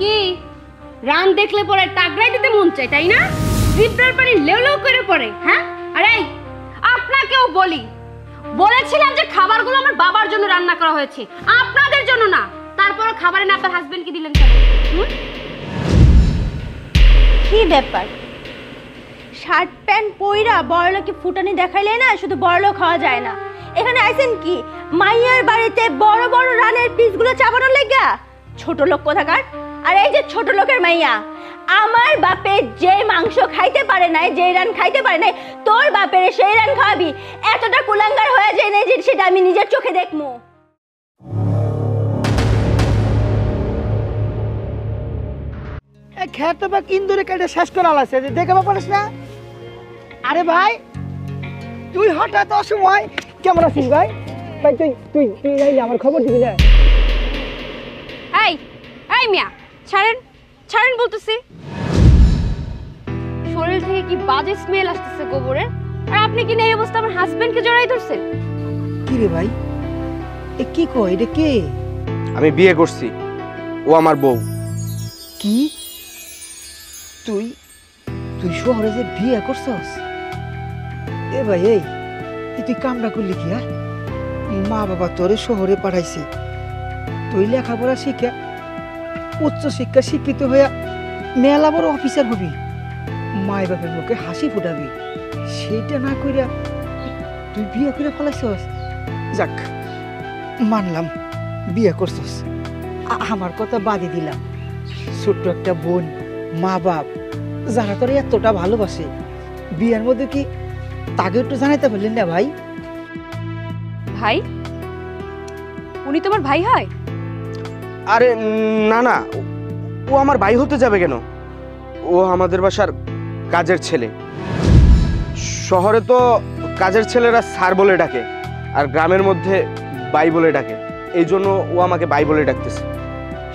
কি রান দেখলে পরে টাগরাই দিতে মন চায় তাই না? জিব্রার পানি লেউ লেউ করে পড়ে। হ্যাঁ, আরে আপনাকেও বলেছিলাম যে খাবারগুলো আমার বাবার জন্য রান্না করা হয়েছে, আপনাদের জন্য না। তারপর খাবারে না আপনার হাজবেন্ডকে দিলেন কেন? কি ব্যাপার? শার্ট প্যান্ট পইরা বড়লোকে ফুটানি দেখাইলে না শুধু বড়লোক খাওয়া যায় না। এখানে আইছেন কি মাইয়ার বাড়িতে বড় বড় রানের পিসগুলো চাবানোর লাগা? ছোট লোক কোথাকার। আর এই যে ছোট লোকের মাইয়া, আমার বাপে যে মাংস খাইতে পারে নাই, যে রান খাইতে পারে নাই, তোর বাপের সেই রান খাওয়াবি? এতটা কুলাঙ্গার হয়ে যায় না যে সেটা আমি নিজের চোখে দেখমু। খেত বা ইন্দুরে কেটে শেষ করা লাগছে, দেখে পারিস না? আরে ভাই তুই হঠাৎ অসময় কেমন আছিস ভাই? ভাই তুই তুই তুই যাইলে আমার খবর দিবি না? এই এই মিয়া ছাড়েন ছাড়েন বলতেছি। শরীর থেকে কি বাজে স্মেল আসতেছে গোবরের, আর আপনি কি না এই অবস্থা আমার হাজবেন্ডকে জড়াই ধরছেন? কি রে ভাই, এ কি কয়? এটা কে? আমি বিয়ে করছি, ও আমার বউ। কি তুই তুই শহরে যে বিয়ে করছস? এ ভাই এই তুই কামটা করলি কি? হ্যাঁ, মা বাবা তোরে শহরে পাঠাইছে, তুই লেখাপড়া শিখা উচ্চ শিক্ষা শিক্ষিত হইয়া মেলা বড় অফিসার হবি, মায় বাপের মুখে হাসি ফুটাবি, সেইটা না কইরা তুই বিয়ে করে ফেলাইছস। যাক মানলাম বিয়ে করছস, আমার কথা বাদই দিলাম। ছোট্ট একটা বোন, মা বাপ যারা তোর এতটা ভালোবাসে, বিয়ের মধ্যে কি তাকে একটু জানাইতে পারলেন না ভাই? ভাই? উনি তোমার ভাই হয়? আরে না না, ও আমার ভাই হতে যাবে কেন? ও আমাদের বাসার কাজের ছেলে। শহরে তো কাজের ছেলেরা স্যার বলে ডাকে, আর গ্রামের মধ্যে ভাই বলে ডাকে, এই জন্য ও আমাকে ভাই বলে ডাকতেছে।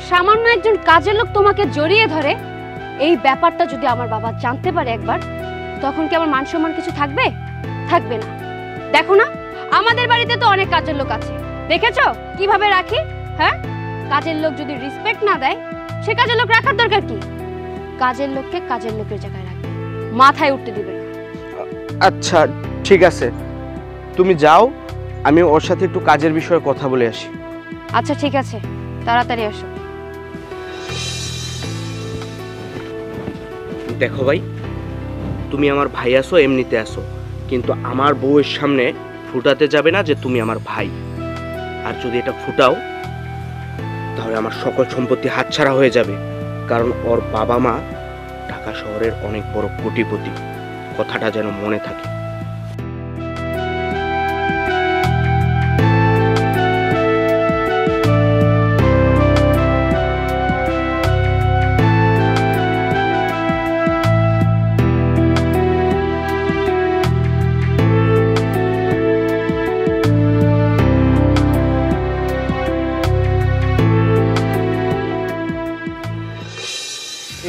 সামান্য একজন কাজের লোক তোমাকে জড়িয়ে ধরে, এই ব্যাপারটা যদি আমার বাবা জানতে পারে একবার, তখন কি আমার মান সম্মান কিছু থাকবে? থাকবে না। দেখো না, আমাদের বাড়িতে তো অনেক কাজের লোক আছে, দেখেছো কিভাবে রাখি? হ্যাঁ, কাজের লোক যদি রেসপেক্ট না দেয়, সে কাজের লোক রাখার দরকার কি? কাজের লোককে কাজের লোকের জায়গায় রাখবে, মাথায় উঠতে দিবে না। আচ্ছা ঠিক আছে, তুমি যাও, আমি ওর সাথে একটু কাজের বিষয়ে কথা বলে আসি। আচ্ছা ঠিক আছে, তাড়াতাড়ি আসো। দেখো ভাই, তুমি আমার ভাই আসো, এমনিতে আসো, কিন্তু আমার বউয়ের সামনে ফুটাতে যাবে না যে তুমি আমার ভাই। আর যদি এটা ফুটাও, তাহলে আমার সকল সম্পত্তি হাতছাড়া হয়ে যাবে, কারণ ওর বাবা মা ঢাকা শহরের অনেক বড় কোটিপতি। কথাটা যেন মনে থাকে।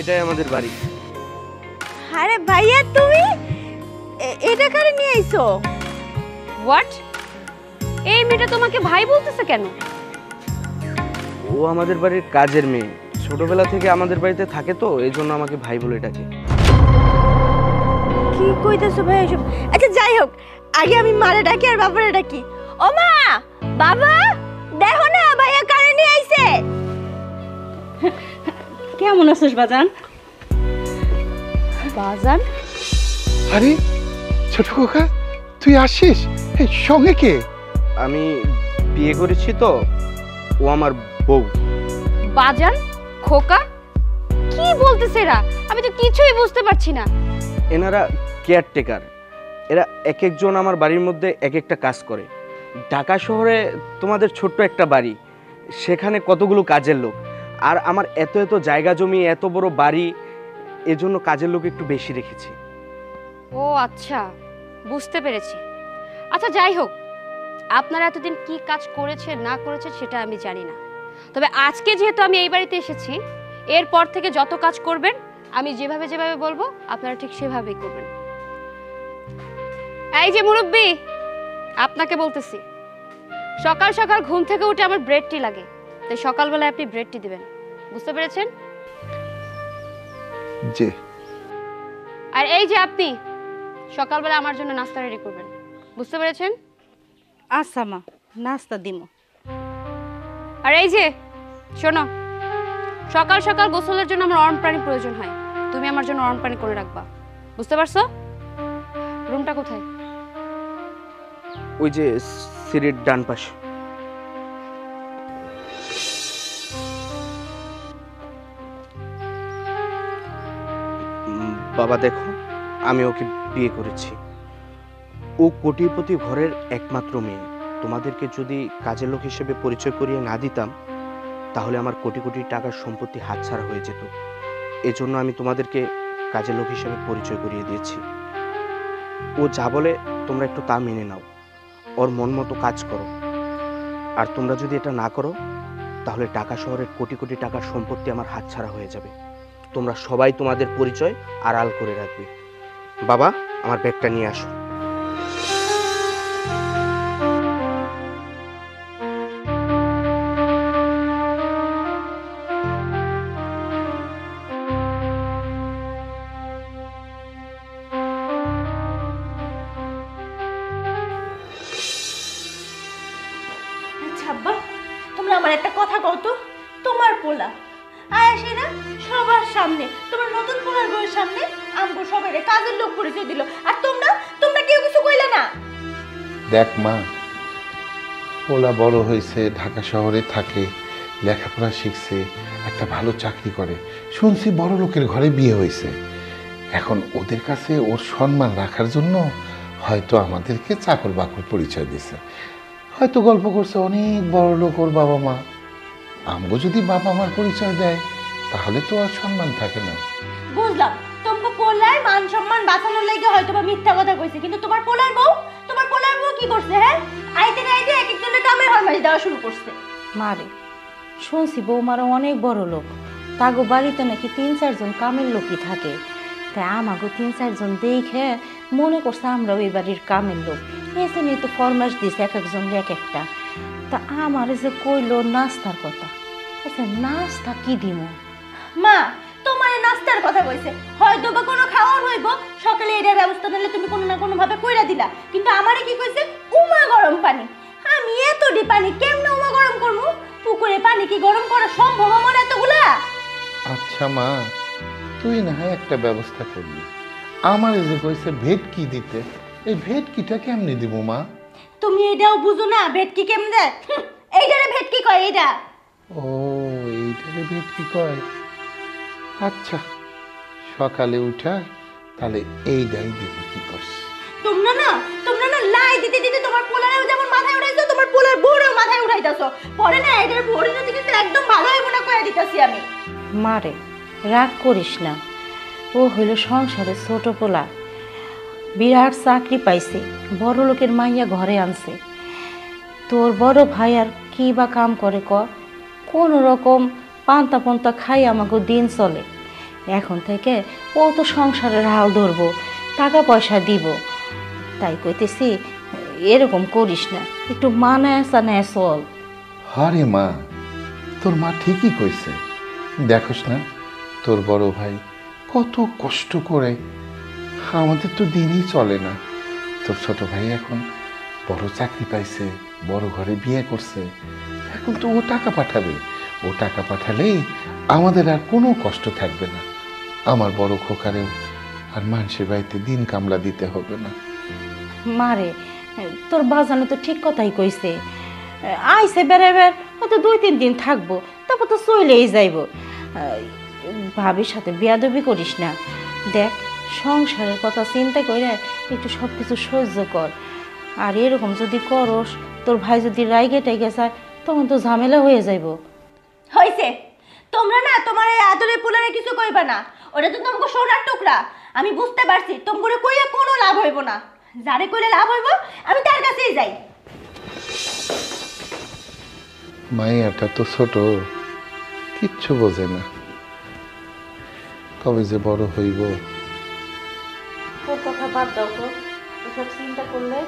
এটাই আমাদের বাড়ি। আরে ভাইয়া তুমি এটা কারে নিয়ে আইছো? হোয়াট? এই মেয়েটা তোমাকে ভাই বলতেছে কেন? ও আমাদের বাড়ির কাজের মেয়ে, ছোটবেলা থেকে আমাদের বাড়িতে থাকে, তো এই জন্য আমাকে ভাই বলে ডাকে। কি কইতাছো ভাই এসব? আচ্ছা যাই হোক, আগে আমি মারে ডাকি আর বাবারে ডাকি। ও মা, বাবা, দেখো না ভাইয়া কারে নিয়ে আইছে। কেমন আছিস বাজান? বাজান? আরে ছোট খোকা, তুই আসিস? এই সঙ্গে কে? আমি বিয়ে করেছি তো, ও আমার বউ। বাজান? খোকা? কি বলতেছে এরা? আমি তো কিছুই বুঝতে পারছি না। এনারা কেয়ারটেকার, এরা এক একজন আমার বাড়ির মধ্যে এক একটা কাজ করে। ঢাকা শহরে তোমাদের ছোট্ট একটা বাড়ি, সেখানে কতগুলো কাজের লোক, আর আমার এত এত জায়গা জমি, এত বড় বাড়ি, এজন্য কাজের লোক একটু বেশি রেখেছি। ও আচ্ছা, বুঝতে পেরেছি। আচ্ছা যাই হোক, আপনারা এতদিন কি কাজ করেছে না করেছে সেটা আমি জানি না, তবে আজকে যেহেতু আমি এই বাড়িতে এসেছি, এরপর থেকে যত কাজ করবেন আমি যেভাবে যেভাবে বলবো আপনারা ঠিক সেভাবেই করবেন। এই যে মুরব্বি, আপনাকে বলতেছি, সকাল সকাল ঘুম থেকে উঠে আমার ব্রেড টি লাগে, তাই সকালবেলায় আপনি ব্রেড টি দিবেন, বুঝতে পেরেছেন? যে আর এই যে আপনি সকালবেলা আমার জন্য নাস্তা রেডি করবেন, বুঝতে পেরেছেন? আচ্ছা মা, নাস্তা দিমো। আর এই যে শোনো, সকাল সকাল গোসলের জন্য আমার গরম পানি প্রয়োজন হয়, তুমি আমার জন্য গরম পানি করে রাখবা, বুঝতে পারছো? রুমটা কোথায়? ওই যে সিঁড়ির ডান পাশে। বাবা দেখো, আমি ওকে বিয়ে করেছি। ও কোটিপতি ঘরের একমাত্র মেয়ে। তোমাদেরকে যদি কাজের লোক হিসেবে পরিচয় করিয়ে না দিতাম, তাহলে আমার কোটি কোটি টাকার সম্পত্তি হাতছাড়া হয়ে যেত। এজন্য আমি তোমাদেরকে কাজের লোক হিসেবে পরিচয় করিয়ে দিয়েছি। ও যা বলে তোমরা একটু তা মেনে নাও, ওর মন মতো কাজ করো। আর তোমরা যদি এটা না করো, তাহলে ঢাকা শহরের কোটি কোটি টাকার সম্পত্তি আমার হাতছাড়া হয়ে যাবে। তোমরা সবাই তোমাদের পরিচয় আড়াল করে রাখবে। বাবা, আমার ব্যাগটা নিয়ে আসো। আচ্ছা আব্বা, তোমরা আমার একটা কথা কও তো, তোমার পোলা আয়েশে না সবার সামনে, তোমার নতুন পোলার বউয়ের সামনে আমগো সবাই কাজের লোক পরিচয় দিল, আর তোমরা কেউ কিছু কইলা না। দেখ মা, ওলা বড় হয়েছে, ঢাকা শহরে থাকে, লেখাপড়া শিখছে, একটা ভালো চাকরি করে, শুনছি বড় লোকের ঘরে বিয়ে হয়েছে। এখন ওদের কাছে ওর সম্মান রাখার জন্য হয়তো আমাদেরকে চাকর বাকর পরিচয় দিছে, হয়তো গল্প করছে অনেক বড় লোক ওর বাবা মা। আমগো যদি বাবা মার পরিচয় দেয়, তাহলে তো আর সম্মান থাকে না। বুঝলাম, তোমাকে পোলার মান সম্মান বাঁচানোর লাগে হয়তো বা মিথ্যা কথা কইছে, কিন্তু তোমার পোলার বউ কি করছে? হ্যাঁ, আইতে আইতে এক একজনের কামের হরমাইশ দেওয়া শুরু করছে। মারে শুনছি বৌমারা অনেক বড় লোক, তাগো বাড়িতে নাকি ৩-৪ জন কামের লোকই থাকে। তাই আমাগো ৩-৪ জন দেখে মনে করছে আমরাও এই বাড়ির কামের লোক। এসে নিয়ে তো ফরমাস দিছে এক একজন এক একটা। তা আমার যে কইলো নাস্তার কথা, আচ্ছা নাস্তা কি দিব? মা, তোমার নাস্তার কথা কইছে, হয়তো বা কোনো খাওয়ার হইব, সকালে এটার ব্যবস্থা নিলে তুমি কোনো না কোনো ভাবে কইরা দিলা, কিন্তু আমারে কি কইছে উমা গরম পানি। আমি এতটি পানি কেমনে উমা গরম করবো? পুকুরে পানি কি গরম করা সম্ভব আমার এতগুলা? আচ্ছা মা, তুই না হয় একটা ব্যবস্থা করবি, আমার যে কইছে ভেটকি দিতে, এই ভেটকিটা কেমনে দিব মা? তুমি এটাও বুঝো না ভেটকি কেমনে? এইটারে ভেটকি কয় এইটা। ও, এইটারে ভেটকি কয়। আচ্ছা, সকালে উঠা তাহলে এইটাই দিব, কি করস? তোমরা না লাই দিতে দিতে তোমার পোলারেও যেমন মাথায় উঠাইছো, তোমার পোলার বউরেও মাথায় উঠাইতাছো। পরে না এটার পরিণতি কিন্তু একদম ভালো হইব না কইয়া দিতাছি আমি। মারে রাগ করিস না, ও হইল সংসারে ছোট পোলা, বিরাট চাকরি পাইছে, বড় লোকের মাইয়া ঘরে আনছে। তোর বড় ভাই আর কি বা কাম করে ক? কোন রকম পান্তা পন্তা খাই আমাকে দিন চলে। এখন থেকে ও তো সংসারের হাল ধরবো, টাকা পয়সা দিব। তাই কইতেছি এরকম করিস না, একটু মানায় চানায় চল। আরে মা, তোর মা ঠিকই কইছে। দেখোস না তোর বড় ভাই কত কষ্ট করে, আমাদের তো দিনই চলে না। তোর ছোট ভাই এখন বড় চাকরি পাইছে, বড় ঘরে বিয়ে করছে, এখন তো ও টাকা পাঠাবে। ও টাকা পাঠালেই আমাদের আর কোনো কষ্ট থাকবে না। আমার বড় খোকারেও আর মানুষের বাড়িতে দিন কামলা দিতে হবে না। মারে তোর বাজানো তো ঠিক কথাই কইছে, আইসে বেড়াইবার হয়তো 2-3 দিন থাকবো, তারপর তো চলেই যাইব। ভাবির সাথে বেয়াদবি করিস না। দেখ, সংসারের কথা চিন্তা করে একটু সব কিছু সহ্য কর। আর এরকম যদি করস, তোর ভাই যদি রাইগে টাইগে যায়, তখন তো ঝামেলা হয়ে যাইব। হইছে, তোমরা না তোমার এই আদরে পোলারে কিছু কইবা না, ওটা তো তোমাকে সোনার টুকরা। আমি বুঝতে পারছি তোমরা কইয়া কোনো লাভ হইব না, যারে কইলে লাভ হইব আমি তার কাছেই যাই। মাইয়াটা তো ছোট, কিচ্ছু বোঝে না, কবে যে বড় হইব। তোর কথা বাদ দাও তো, এসব চিন্তা করলে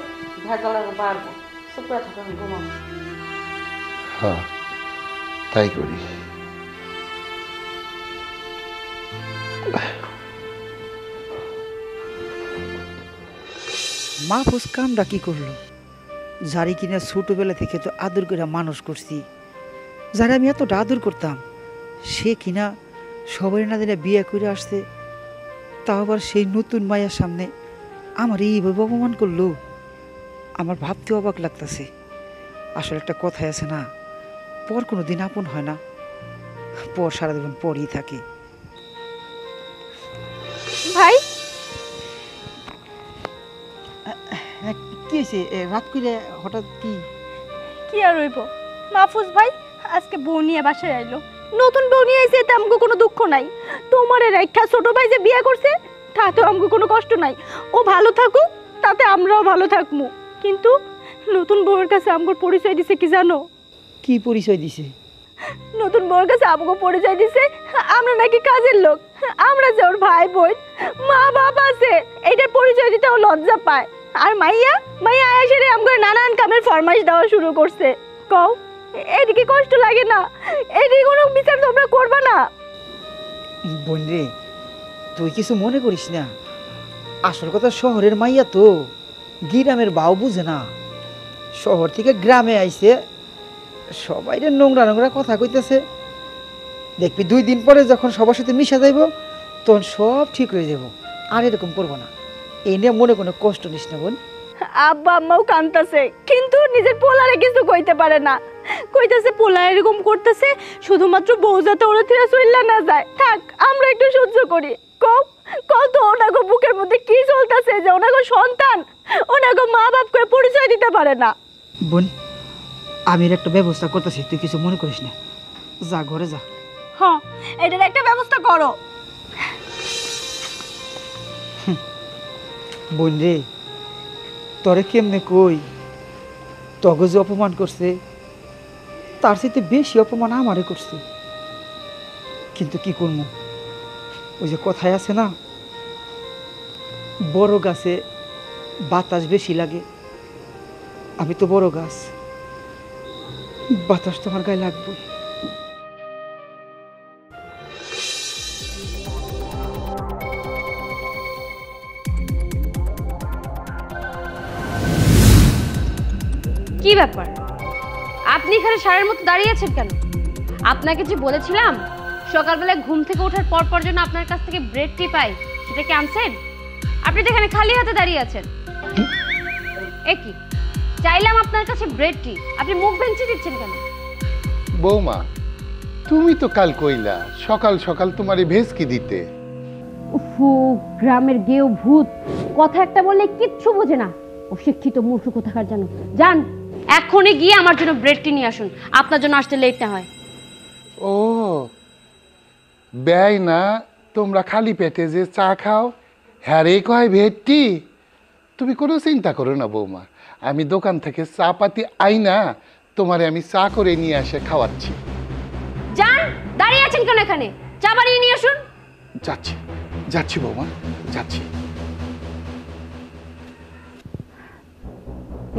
ভেজাল আরো বাড়বো। চুপ করে থাকো, আমি ঘুমাবো। হ্যাঁ, তাই করি। মাহফুজ কামটা কি করলো? যারি কিনা ছোটবেলা থেকে তো আদর করে মানুষ করছি, যারা আমি এতটা আদর করতাম, সে কিনা সবাই না দিনে বিয়ে করে আসছে, তাও আবার সেই নতুন মায়ের সামনে আমার এইভাবে অপমান করলো। আমার ভাবতে অবাক লাগতেছে। আসলে একটা কথাই আছে না, পর কোনো দিন আপন হয় না, পর সারা জীবন পরই থাকে। ভাই কি হয়েছে রাত করে হঠাৎ? কি আর হইব, মাহফুজ ভাই আজকে বউ নিয়ে বাসায় আইলো। নতুন বউ নিয়ে আইছে, এতে আমগো কোনো দুঃখ নাই। তোমারে রাইখা ছোট ভাই যে বিয়ে করছে তাতে আমগো কোনো কষ্ট নাই। ও ভালো থাকুক, তাতে আমরাও ভালো থাকবো। কিন্তু নতুন বউয়ের কাছে আমগোর পরিচয় দিছে কি জানো? কি পরিচয় দিছে? নতুন বউয়ের কাছে আমগো পরিচয় দিছে আমরা নাকি কাজের লোক, আমরা যে ওর ভাই বোন, মা বাপ আছে, এইটার পরিচয় দিতে ও লজ্জা পায়। আর মাইয়া মাইয়া আয়াসেরে আমগো নানান কামের ফরমাইশ দেওয়া শুরু করছে। কও এদিকে কষ্ট লাগে না? এদিকে কোনো বিচার তোমরা করবা না? বোন রে, তুই কিছু মনে করিস না। আসল কথা, শহরের মাইয়া তো গ্রামের বাউ বুঝে না। শহর থেকে গ্রামে আইছে, সবাই নোংরা নোংরা কথা কইতেছে। দেখবি 2 দিন পরে যখন সবার সাথে মিশা যাইব, তখন সব ঠিক হয়ে যাব। আর এরকম করবো না। এই নিয়ে মনে কোনো কষ্ট নিস না বোন। আব্বা আম্মাও কাঁদতেছে, কিন্তু নিজের পোলারে কিছু কইতে পারে না। কইতাছে পোলা এরকম করতেছে শুধুমাত্র বউ যাতে ওরা থেকে চইলা না যায়। থাক, আমরা একটু সহ্য করি। কত ওনাগো বুকের মধ্যে কি চলতেছে যে ওনাগো সন্তান ওনাগো মা বাপকে পরিচয় দিতে পারে না। বোন, আমি এর একটা ব্যবস্থা করতেছি, তুই কিছু মনে করিস না। যা ঘরে যা। হ্যাঁ, এটার একটা ব্যবস্থা করো। বোন রে, তোরে কেমনে কই, তবে যে অপমান করছে তার সাথে বেশি অপমান আমারে করছে। কিন্তু কি করবো, ওই যে কথায় আছে না, বড় গাছে বাতাস বেশি লাগে। আমি তো বড় গাছ, বাতাস তোমার গায়ে লাগবে। কি ব্যাপার, আপনি এখানে সারের মতো দাঁড়িয়ে আছেন কেন? আপনাকে যে বলেছিলাম সকালবেলায় ঘুম থেকে ওঠার পর পর যেন আপনার কাছ থেকে ব্রেড টি পাই, সেটা কি আনছেন? আপনি তো এখানে খালি হাতে দাঁড়িয়ে আছেন। এ কি, চাইলাম আপনার কাছে ব্রেড টি, আপনি মুখ ভেঙচি দিচ্ছেন কেন? বৌমা, তুমি তো কাল কইলা সকাল সকাল তোমার ভেজকি দিতে। উফু, গ্রামের গেও ভূত, কথা একটা বললে কিচ্ছু বোঝে না। অশিক্ষিত মূর্খ কোথাকার জানো। যান, এখনই গিয়ে আমার জন্য ব্রেড টি নিয়ে আসুন, আপনার জন্য আসতে লেট না হয়। ও ব্যয় না, তোমরা খালি পেটে যে চা খাও, হ্যাঁ রে কয় ভেটটি। তুমি কোনো চিন্তা করো না বৌমা, আমি দোকান থেকে চা পাতি আইনা তোমারে আমি চা করে নিয়ে এসে খাওয়াচ্ছি। যান, দাঁড়িয়ে আছেন কেন? এখানে চা বানিয়ে নিয়ে আসুন। যাচ্ছি যাচ্ছি বৌমা, যাচ্ছি।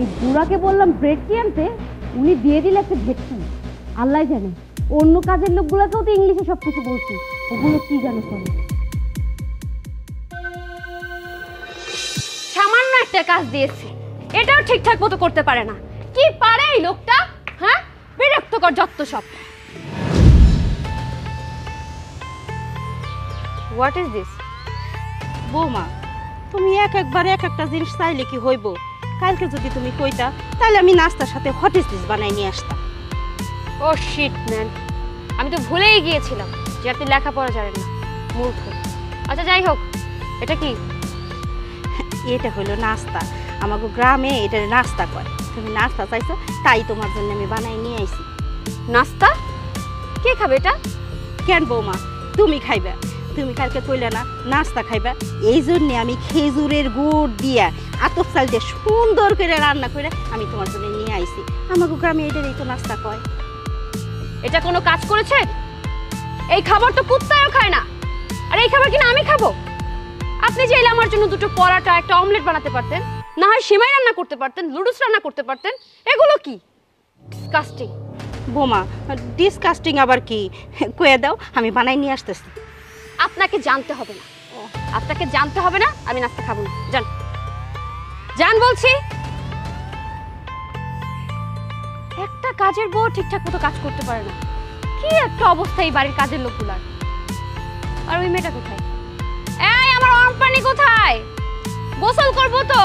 এই বুড়াকে বললাম ব্রেড টি আনতে, উনি দিয়ে দিলে একটা ভেটকি। আল্লাহ জানে, অন্য কাজের লোকগুলোকেও তো ইংলিশে সবকিছু বলছি, ওগুলো কি জানে করে। সামান্য একটা কাজ দিয়েছি, এটাও ঠিকঠাক মতো করতে পারে না। কি পারে এই লোকটা? হ্যাঁ, বিরক্তকর যত সব। What is this? বৌমা, তুমি একবার এক একটা জিনিস চাইলে কি হইব? কালকে যদি তুমি কইতা, তাহলে আমি নাস্তার সাথে হট স্টিচ বানাই নিয়ে আসতাম। ও শিট ম্যান, আমি তো ভুলেই গিয়েছিলাম যে আপনি লেখাপড়া জানেন না, মূর্খ। আচ্ছা যাই হোক, এটা কি? এটা হলো নাস্তা, আমাকে গ্রামে এটা নাস্তা কয়। তুমি নাস্তা চাইছো, তাই তোমার জন্য আমি বানাই নিয়ে আইছি। নাস্তা? কে খাবে এটা? কেন বৌমা, তুমি খাইবা? তুমি কালকে কইলে না নাস্তা খাইবা, এই জন্য আমি খেজুরের গুড় দিয়া আতপ চাল দিয়ে সুন্দর করে রান্না করে আমি তোমার জন্য নিয়ে আইছি। আমাকে গ্রামে এটারই তো নাস্তা কয়। এটা কোনো কাজ করেছে? এই খাবার তো কুত্তাও খায় না, আর এই খাবার কিনা আমি খাবো? আপনি চাইলে আমার জন্য দুটো পরাটা, একটা অমলেট বানাতে পারতেন, না হয় সিমাই রান্না করতে পারতেন, লুডুস রান্না করতে পারতেন। এগুলো কি ডিসকাস্টিং। বোমা, ডিসকাস্টিং আবার কি? কয়ে দাও, আমি বানাই নিয়ে আসতেছি। আপনাকে জানতে হবে না, আপনাকে জানতে হবে না আমি নাস্তা খাবো না। যান যান বলছি। একটা কাজের বউ ঠিকঠাক মতো কাজ করতে পারে না, কি একটা অবস্থা এই বাড়ির কাজের লোকগুলার। আর ওই মেয়েটা কোথায়? এই আমার গরম পানি কোথায়? গোসল করবো তো।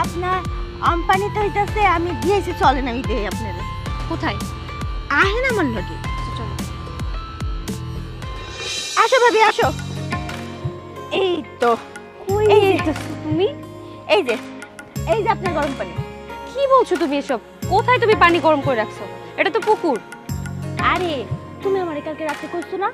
আপনার আমপানি তো হইতাছে, আমি দিয়েছি, চলেন আমি দেই আপনারে। কোথায়? আহেন আমার লগে। চলো। আসো ভাবি আসো। এই তো এই তো তুমি, এই যে আপনার গরম পানি। কি বলছো তুমি এসব? কোথায় তুমি পানি গরম করে রাখছো? এটা তো পুকুর। আরে তুমি আমারে কালকে রাতে কইছো না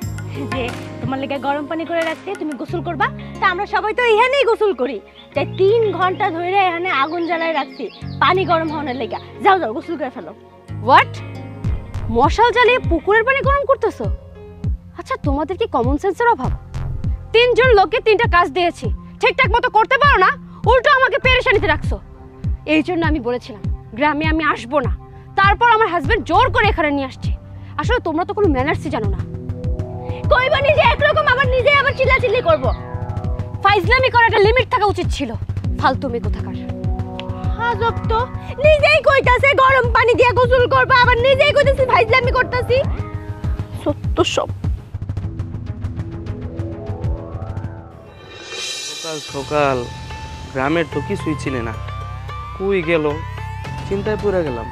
যে তোমার লেগে গরম পানি করে রাখতে, তুমি গোসল করবা? তা আমরা সবাই তো এখানেই গোসল করি, তাই 3 ঘন্টা ধরে এখানে আগুন জ্বালায় রাখছি পানি গরম হওয়ার লেগে। যাও যাও গোসল করে ফেলো। হোয়াট? মশাল জ্বালিয়ে পুকুরের পানি গরম করতেছো? আচ্ছা তোমাদের কি কমন সেন্সের অভাব? 3 জন লোককে 3টা কাজ দিয়েছি, ঠিকঠাক মতো করতে পারো না, উল্টো আমাকে পেরেশানিতে রাখছো। এই জন্য আমি বলেছিলাম গ্রামে আমি আসবো না, তারপর আমার হাজবেন্ড জোর করে এখানে নিয়ে আসছে। আসলে তোমরা তো কোনো ম্যানার্সই জানো না। কইবা নিজে একরকম, আবার নিজে আবার চিল্লাচিল্লি করবো। ফাইজলামি করার একটা লিমিট থাকা উচিত ছিল। ফালতুমি কোথাকার। হাজব তো, নিজেই কইতাছে গরম পানি দিয়ে গোসল করবা, আবার নিজেই কইতাছে ফাইজলামি করতাছি। সত্য সব। সকাল সকাল গ্রামের তো কিছুই চিনে না, কই গেল চিন্তায় পড়ে গেলাম।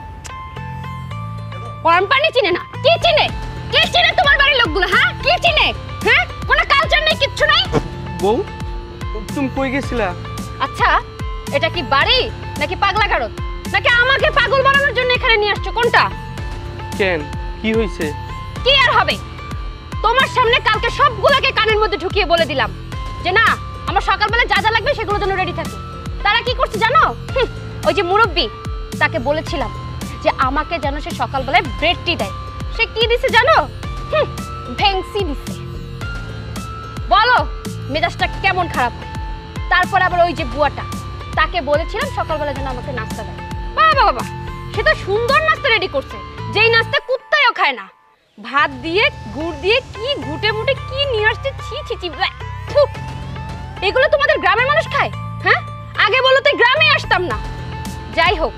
গরম পানি চিনে না? কি চিনে? কে চিনে তোমার বাড়ির লোকগুলো? হ্যাঁ কি চিনে? হ্যাঁ কোনো কালচার নেই, কিচ্ছু নাই। বউ তুমি কই গেছিলা? আচ্ছা এটা কি বাড়ি নাকি পাগলা গারদ, নাকি আমাকে পাগল বানানোর জন্য এখানে নিয়ে আসছো? কোনটা? কেন কি হইছে? কি আর হবে, তোমার সামনে কালকে সবগুলোকে কানের মধ্যে ঢুকিয়ে বলে দিলাম যে না আমার সকালবেলা যা যা লাগবে সেগুলো যেন রেডি থাকে। তারা কি করছে জানো? ওই যে মুরব্বি, তাকে বলেছিলাম যে আমাকে যেন সে সকালবেলায় ব্রেড টি দেয়। সে কি দিছে জানো? ভেংসি দিছে। বলো মেজাজটা কেমন খারাপ হয়? তারপর আবার ওই যে বুয়াটা, তাকে বলেছিলাম সকালবেলা যেন আমাকে নাস্তা দেয়। বাবা বাবা, সে তো সুন্দর নাস্তা রেডি করছে, যেই নাস্তা কুত্তায়ও খায় না। ভাত দিয়ে গুড় দিয়ে কি ঘুটে মুটে কি নিয়ে আসছে, ছি ছি ছি। এগুলো তোমাদের গ্রামের মানুষ খায়? হ্যাঁ আগে বলো তো গ্রামে আসতাম না। যাই হোক,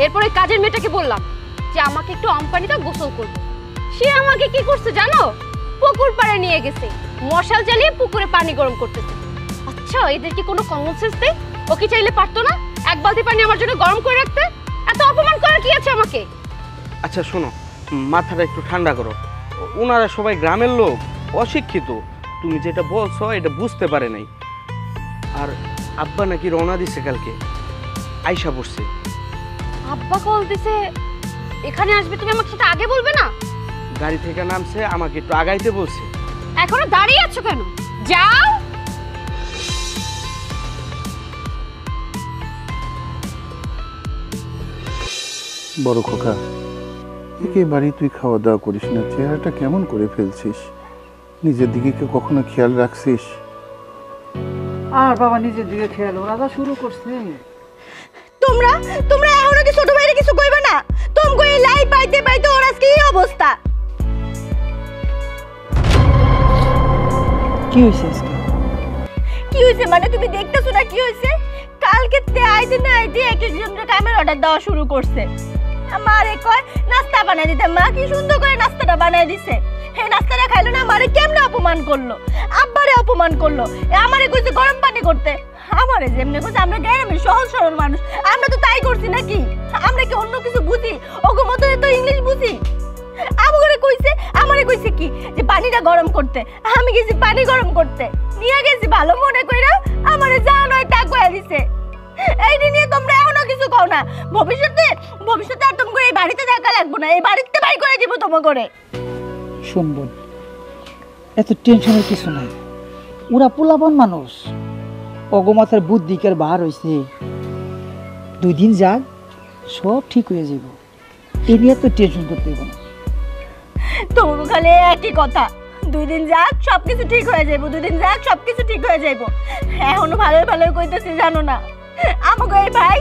এরপরে কাজের মেয়েটাকে বললাম যে আমাকে একটু আমপানিতে গোসল করবো। সে আমাকে কি করছে জানো? পুকুর পাড়ে নিয়ে গেছে, মশাল জ্বালিয়ে পুকুরে পানি গরম করতেছে। আচ্ছা এদের কি কোনো কমন সেন্স নেই? ও কি চাইলে পারতো না 1 বালতি পানি আমার জন্য গরম করে রাখতে? এত অপমান করার কি আছে আমাকে? আচ্ছা শোনো, মাথাটা একটু ঠান্ডা করো। ওনারা সবাই গ্রামের লোক, অশিক্ষিত। তুমি যেটা বলছো এটা বুঝতে পারে নাই। আর আব্বা নাকি রওনা দিছে কালকে, আইসা পড়ছে। আব্বা কল দিছে এখানে আসবে, তুমি আমাকে সেটা আগে বলবে না? গাড়ি থেকে নামছে, আমাকে একটু আগাইতে বলছে। এখনো দাঁড়িয়ে আছো কেন? যাও। বড় খোকা, একেবারেই তুই খাওয়া দাওয়া করিস না, চেহারাটা কেমন করে ফেলছিস? নিজের দিকে কি কখনো খেয়াল রাখছিস? আর বাবা নিজের দিকে খেয়াল, ওরা যা শুরু করছে। তোমরা তোমরা এখনো কি ছোট ভাইরে কিছু কইবে না? তোমগো এই লাই পাইতে পাইতে ওর আজকে এই অবস্থা। কি হইছে আজকে? কি হইছে মানে তুমি দেখতেছো না কি হইছে? কালকে তে আইতে না আইতে এক একজনের কামের অর্ডার দেওয়া শুরু করছে। আমারে কয় নাস্তা বানাই দিতে, মা কি সুন্দর করে নাস্তাটা বানাই দিছে। হে নাস্তাটা খাইলো না, আমারে কেমনে অপমান করলো, আব্বারে অপমান করলো। আমারে কইছে গরম পানি করতে, আমারে যেমনে কইছে আমরা গ্রামের সহজ সরল মানুষ, আমরা তো তাই করছি নাকি? আমরা কি অন্য কিছু বুঝি? ওগো মতো তো ইংলিশ বুঝি। আমারে কইছে কি যে পানিটা গরম করতে, আমি গেছি পানি গরম করতে, নিয়ে গেছি ভালো মনে কইরা, আমারে যা নয় তা কইয়া দিছে। এইটা নিয়ে তোমরা এখনো কিছু কও না। ভবিষ্যতে আর তোমরা এই বাড়িতে থাকা লাগবে না, এই বাড়িতে বাই করে দিব তোমরা করে। শুনবেন, এত টেনশনের কিছু নাই, ওরা পোলাপান মানুষ, অগমাতার বুদ্ধিকার বার হয়েছে। 2 দিন যাক সব ঠিক হয়ে যাব, এ নিয়ে তো টেনশন করতে হবে না। তোমরা খালি একই কথা, 2 দিন যাক সবকিছু ঠিক হয়ে যাইব, 2 দিন যাক সবকিছু ঠিক হয়ে যাইব। এখনো ভালোই ভালোই কইতেছি জানো না, আমাকে এই ভাই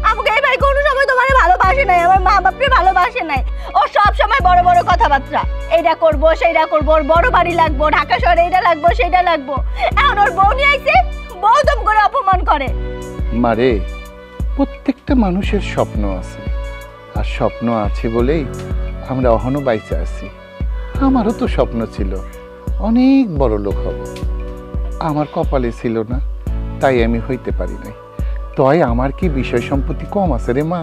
আমাকে এই ভাই কোনো সময় তোমার ভালোবাসে নাই, আমার মা বাপকে ভালোবাসে নাই। ও সব সময় বড় বড় কথাবার্তা, এইটা করবো সেইটা করবো, ওর বড় বাড়ি লাগবো, ঢাকা শহরে এইটা লাগবো সেইটা লাগবো। এখন ওর বউ নিয়ে আইছে, বউ দম করে অপমান করে। মারে, প্রত্যেকটা মানুষের স্বপ্ন আছে, আর স্বপ্ন আছে বলেই আমরা এখনো বাইচে আছি। আমারও তো স্বপ্ন ছিল অনেক বড় লোক হব, আমার কপালে ছিল না, তাই আমি হইতে পারি নাই। তয় আমার কি বিষয় সম্পত্তি কম আছে রে মা?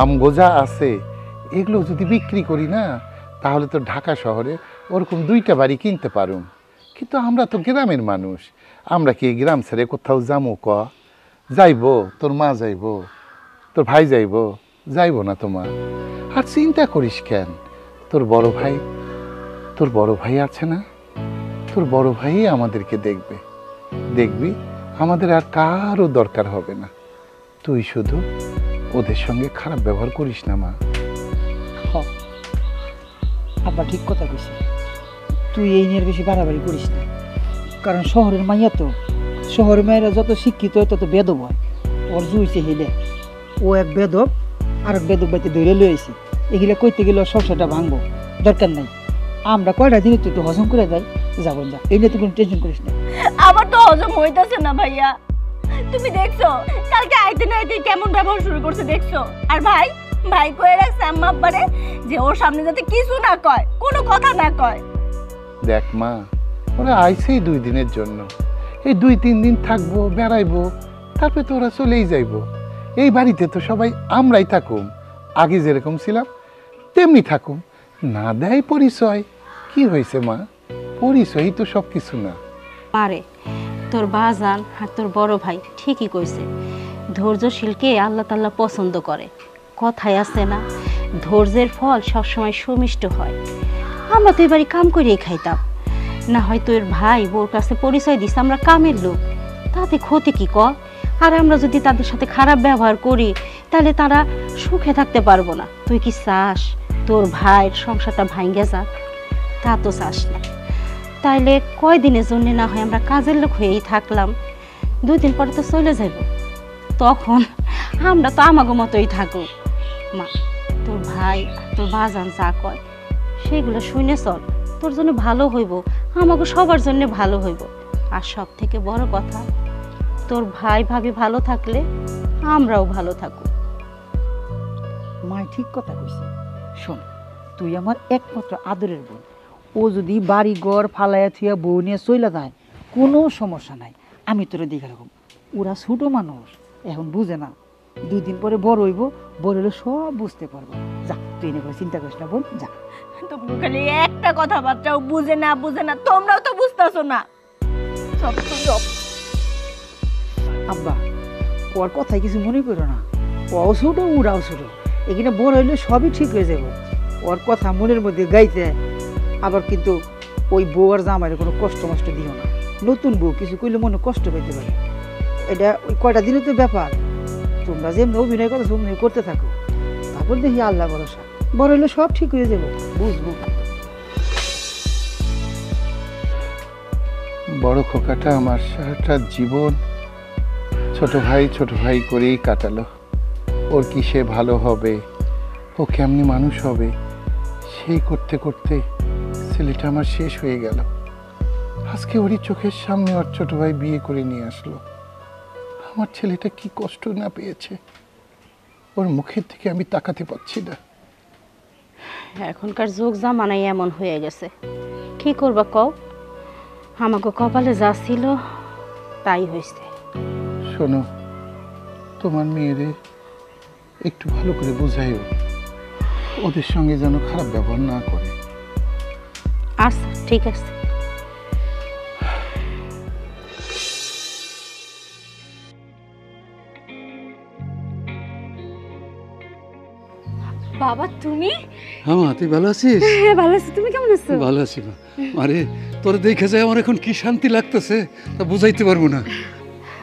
আমগোজা আছে, এগুলো যদি বিক্রি করি না তাহলে তো ঢাকা শহরে ওরকম 2টা বাড়ি কিনতে পারুম। কিন্তু আমরা তো গ্রামের মানুষ, আমরা কি গ্রাম ছেড়ে কোথাও যাবো? যাইবো? তোর মা যাইবো? তোর ভাই যাইবো? যাইবো না তোমার। আর চিন্তা করিস কেন, তোর বড় ভাই আছে না, তোর বড় ভাই আমাদেরকে দেখবে, দেখবি আমাদের আর কারও দরকার হবে না। তুই শুধু ওদের সঙ্গে খারাপ ব্যবহার করিস না মা। আব্বা ঠিক কথা কইছে, তুই এই নিয়ে বেশি বাড়াবাড়ি করিস না, কারণ শহরের মাইয়া তো, শহরের মায়েরা যত শিক্ষিত হয় তত বেদব হয়। ওর জুইছে হেলে, ও এক বেদব আর এক বেদব বাড়িতে ধরে লইছে, এগুলা কইতে গেলে সংসারটা ভাঙবো, দরকার নাই। আমরা কয়টা দিনে তুই একটু হজম করে যাই, যাবো যা, এই নিয়ে তুই কোনো টেনশন করিস না। আমার তো হজম হইতাছে না ভাইয়া, তুমি দেখছো কালকে আইতে না আইতে কেমন ব্যবহার শুরু করছে দেখছো? আর ভাই কয়ে রাখছে আম্মা আব্বারে যে ওর সামনে যাতে কিছু না কয়, কোনো কথা না কয়। দেখ মা, ওরা আইছেই 2 দিনের জন্য, এই 2-3 দিন থাকবো, বেড়াইবো, তারপরে তো ওরা চলেই যাইবো। এই বাড়িতে তো সবাই আমরাই থাকুম, আগে যেরকম ছিলাম তেমনি থাকুম। না দেয় পরিচয়, কি হয়েছে মা? পরিচয়ই তো সব কিছু না। মারে, তোর বাজান আর তোর বড় ভাই ঠিকই কইছে, ধৈর্যশীলকে আল্লাহ তাআলা পছন্দ করে। কথায় আছে না, ধৈর্যের ফল সবসময় সুমিষ্ট হয়। আমরা তো এবারে কাম করিয়ে খাইতাম, না হয় তোর ভাই বোর কাছে পরিচয় দিছে আমরা কামের লোক, তাতে ক্ষতি কি কর? আর আমরা যদি তাদের সাথে খারাপ ব্যবহার করি তাহলে তারা সুখে থাকতে পারবো না। তুই কি চাস তোর ভাইয়ের সংসারটা ভাঙ্গে যাক? তা তো চাস না। তাইলে কয়দিনের জন্য না হয় আমরা কাজের লোক হয়েই থাকলাম, 2 দিন পরে তো চলে যাব, তখন আমরা তো আমাগো মতোই থাকো। মা, তোর ভাই তোর বাজান যা কয় সেগুলো শুনে চল, তোর জন্য ভালো হইব, আমাকে সবার জন্য ভালো হইব। আর সব থেকে বড় কথা, তোর ভাই ভাবি ভালো থাকলে আমরাও ভালো থাকবো। মাই ঠিক কথা কইছে। শোন, তুই আমার একমাত্র আদরের বোন, ও যদি বাড়ি ঘর ফালাইয়া থুয়া বউ নিয়ে চইলা যায় কোনো সমস্যা নাই, আমি তোরা দেখে রাখব। ওরা ছোট মানুষ, এখন বুঝে না, 2 দিন পরে বড় হইব, বড় হলে সব বুঝতে পারবো। যা, তুই এনে করে চিন্তা করিস না বোন, যা। তোমরা খালি একটা কথাবার্তাও বুঝে না, তোমরাও তো বুঝতেছো না। সব তো সব আব্বা, ওর কথাই কিছু মনে করো না, ওও ছোট ওরাও ছোট, এখানে বড় হইলে সবই ঠিক হয়ে যাবে। ওর কথা মনের মধ্যে গাইতে, আবার কিন্তু ওই বউ আর জামাইয়ের কোনো কষ্ট মষ্ট দিও না। নতুন বউ কিছু কইলে মনে কষ্ট পেতে পারে, এটা ওই কয়টা দিনের তো ব্যাপার। তোমরা যেমনি অভিনয় করো সেমনি করতে থাকো, তারপর দেখি আল্লাহ ভরসা, বড় হইলে সব ঠিক হয়ে যাবে, বুঝবো। বড় খোকাটা আমার সারাটা জীবন ছোট ভাই করেই কাটালো। ওর কি সে ভালো হবে, ও কেমনি মানুষ হবে, সেই করতে করতে ছেলেটা আমার শেষ হয়ে গেল। আজকে ওরই চোখের সামনে ওর ছোট ভাই বিয়ে করে নিয়ে আসলো। আমার ছেলেটা কি কষ্ট না পেয়েছে, ওর মুখের থেকে আমি তাকাতে পারছি না। এখনকার যুগ জামানাই এমন হয়ে গেছে, কি করবা কও? আমাকে কপালে যা ছিল তাই হয়েছে। শোনো, তোমার মেয়েরে একটু ভালো করে বোঝাইও, ওদের সঙ্গে যেন খারাপ ব্যবহার না করে। আচ্ছা, ঠিক আছে। বাবা তুমি? হ্যাঁ মা, তুই ভালো আছিস? হ্যাঁ ভালো আছি, তুমি কেমন আছো? ভালো আছি মা। আরে তোর দেখে যায় আমার এখন কি শান্তি লাগতেছে, তা বুঝাইতে পারবো না।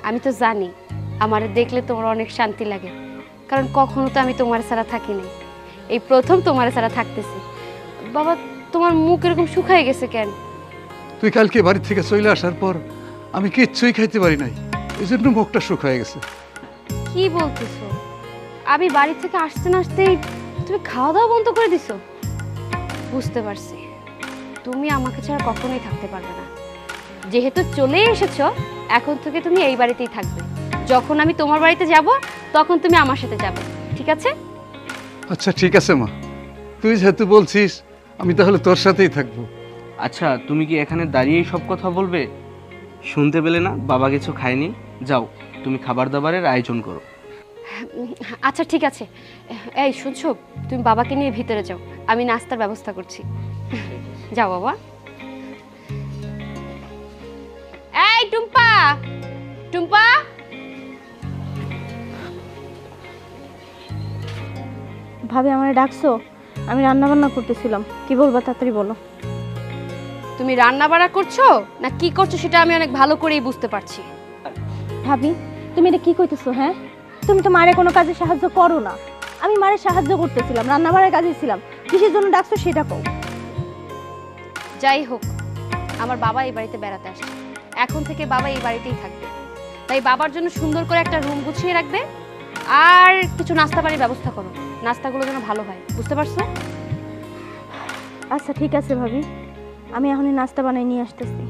আমি তো জানি আমার দেখলে তোমার অনেক শান্তি লাগে, কারণ কখনো তো আমি তোমার ছাড়া থাকি নাই, এই প্রথম তোমার ছাড়া থাকতেছি। বাবা, তোমার মুখ এরকম শুকায় গেছে কেন? তুই কালকে বাড়ি থেকে চলে আসার পর আমি কিচ্ছুই খাইতে পারি নাই, এই জন্য মুখটা শুকায় গেছে। কি বলতেছো? আমি বাড়ি থেকে আসতে না আসতেই তুমি খাওয়া দাওয়া বন্ধ করে দিছো। বুঝতে পারছি তুমি আমাকে ছাড়া কখনোই থাকতে পারবে না। যেহেতু চলে এসেছো, এখন থেকে তুমি এই বাড়িতেই থাকবে। যখন আমি তোমার বাড়িতে যাব তখন তুমি আমার সাথে যাবে, ঠিক আছে? আচ্ছা ঠিক আছে মা, তুই যেহেতু বলছিস আমি তাহলে তোর সাথেই থাকবো। আচ্ছা তুমি কি এখানে দাঁড়িয়েই সব কথা বলবে? শুনতে পেলে না বাবা কিছু খায়নি? যাও তুমি খাবার দাবারের আয়োজন করো। আচ্ছা ঠিক আছে। এই শুনছো, তুমি বাবাকে নিয়ে ভিতরে যাও, আমি নাস্তার ব্যবস্থা করছি। যাও বাবা। এই টুম্পা, টুম্পা, ভাবি আমারে ডাকছো? আমি রান্না বান্না করতেছিলাম, কি বলবা তাড়াতাড়ি বলো। তুমি রান্না বাড়া করছো না কি করছো সেটা আমি অনেক ভালো করেই বুঝতে পারছি। ভাবি তুমি এটা কি কইতেছো? হ্যাঁ, তুমি তো মারে কোনো কাজে সাহায্য করো না। আমি মারে সাহায্য করতেছিলাম, রান্না বাড়ার কাজে ছিলাম। কিসের জন্য ডাকছো সেটা কও। যাই হোক, আমার বাবা এই বাড়িতে বেড়াতে আসছে, এখন থেকে বাবা এই বাড়িতেই থাকবে। তাই বাবার জন্য সুন্দর করে একটা রুম গুছিয়ে রাখবে আর কিছু নাস্তা বাড়ির ব্যবস্থা করো। নাস্তাগুলো যেন ভালো হয়, বুঝতে পারছো? আচ্ছা ঠিক আছে ভাবি, আমি এখনই নাস্তা বানাই নিয়ে আসতেছি।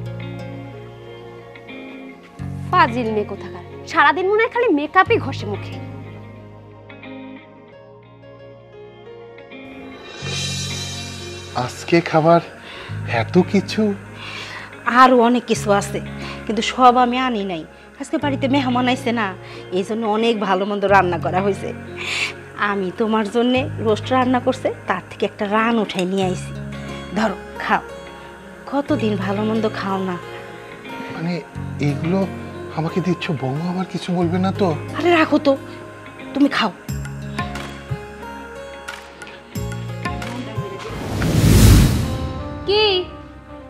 ফাজিল মেয়ে কোথাকার, সারাদিন মনে হয় খালি মেকআপই ঘষে মুখে। আজকে খাবার এত কিছু? আরও অনেক কিছু আছে, কিন্তু সব আমি আনি নাই। আজকে বাড়িতে মেহমান আইছে না, এই জন্য অনেক ভালো মন্দ রান্না করা হয়েছে। আমি তোমার জন্যে রোস্ট রান্না করছে, তার থেকে একটা রান উঠাই নিয়ে আইছি। ধরো খাও, কতদিন ভালো মন্দ খাও না। মানে এগুলো আমাকে দিচ্ছ, বৌমা আমার কিছু বলবে না তো? আরে রাখো তো, তুমি খাও। কি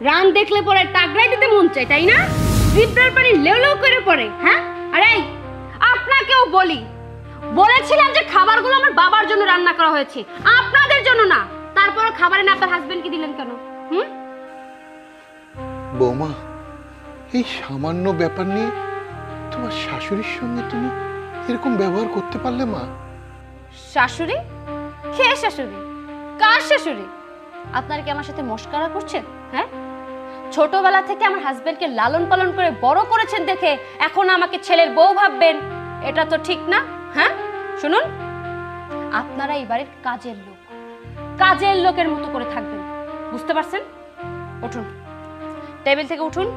রান দেখলে পরে টাগরাই দিতে মন চাই, তাই না? জিব্রার পানি লেউ লেউ করে পড়ে। হ্যাঁ, আরে আপনাকেও বলেছিলাম যে খাবারগুলো আমার বাবার জন্য রান্না করা হয়েছে, আপনাদের জন্য না। তারপরে খাবার এনে আপনার হাজবেন্ডকে দিলেন কেন? বৌমা, এই সামান্য ব্যাপার নিয়ে তোমার শাশুড়ির সঙ্গে তুমি এরকম ব্যবহার করতে পারলে মা? শাশুড়ি? কে শাশুড়ি? কার শাশুড়ি? আপনারা কি আমার সাথে মস্করা করছেন? হ্যাঁ, ছোটবেলা থেকে আমার হাজবেন্ডকে লালন পালন করে বড় করেছেন দেখে এখন আমাকে ছেলের বউ ভাববেন, এটা তো ঠিক না। হ্যাঁ শুনুন, আপনারা এই বাড়ির কাজের লোকের মতো করে থাকবেন, বুঝতে পারছেন? উঠুন, টেবিল থেকে উঠুন,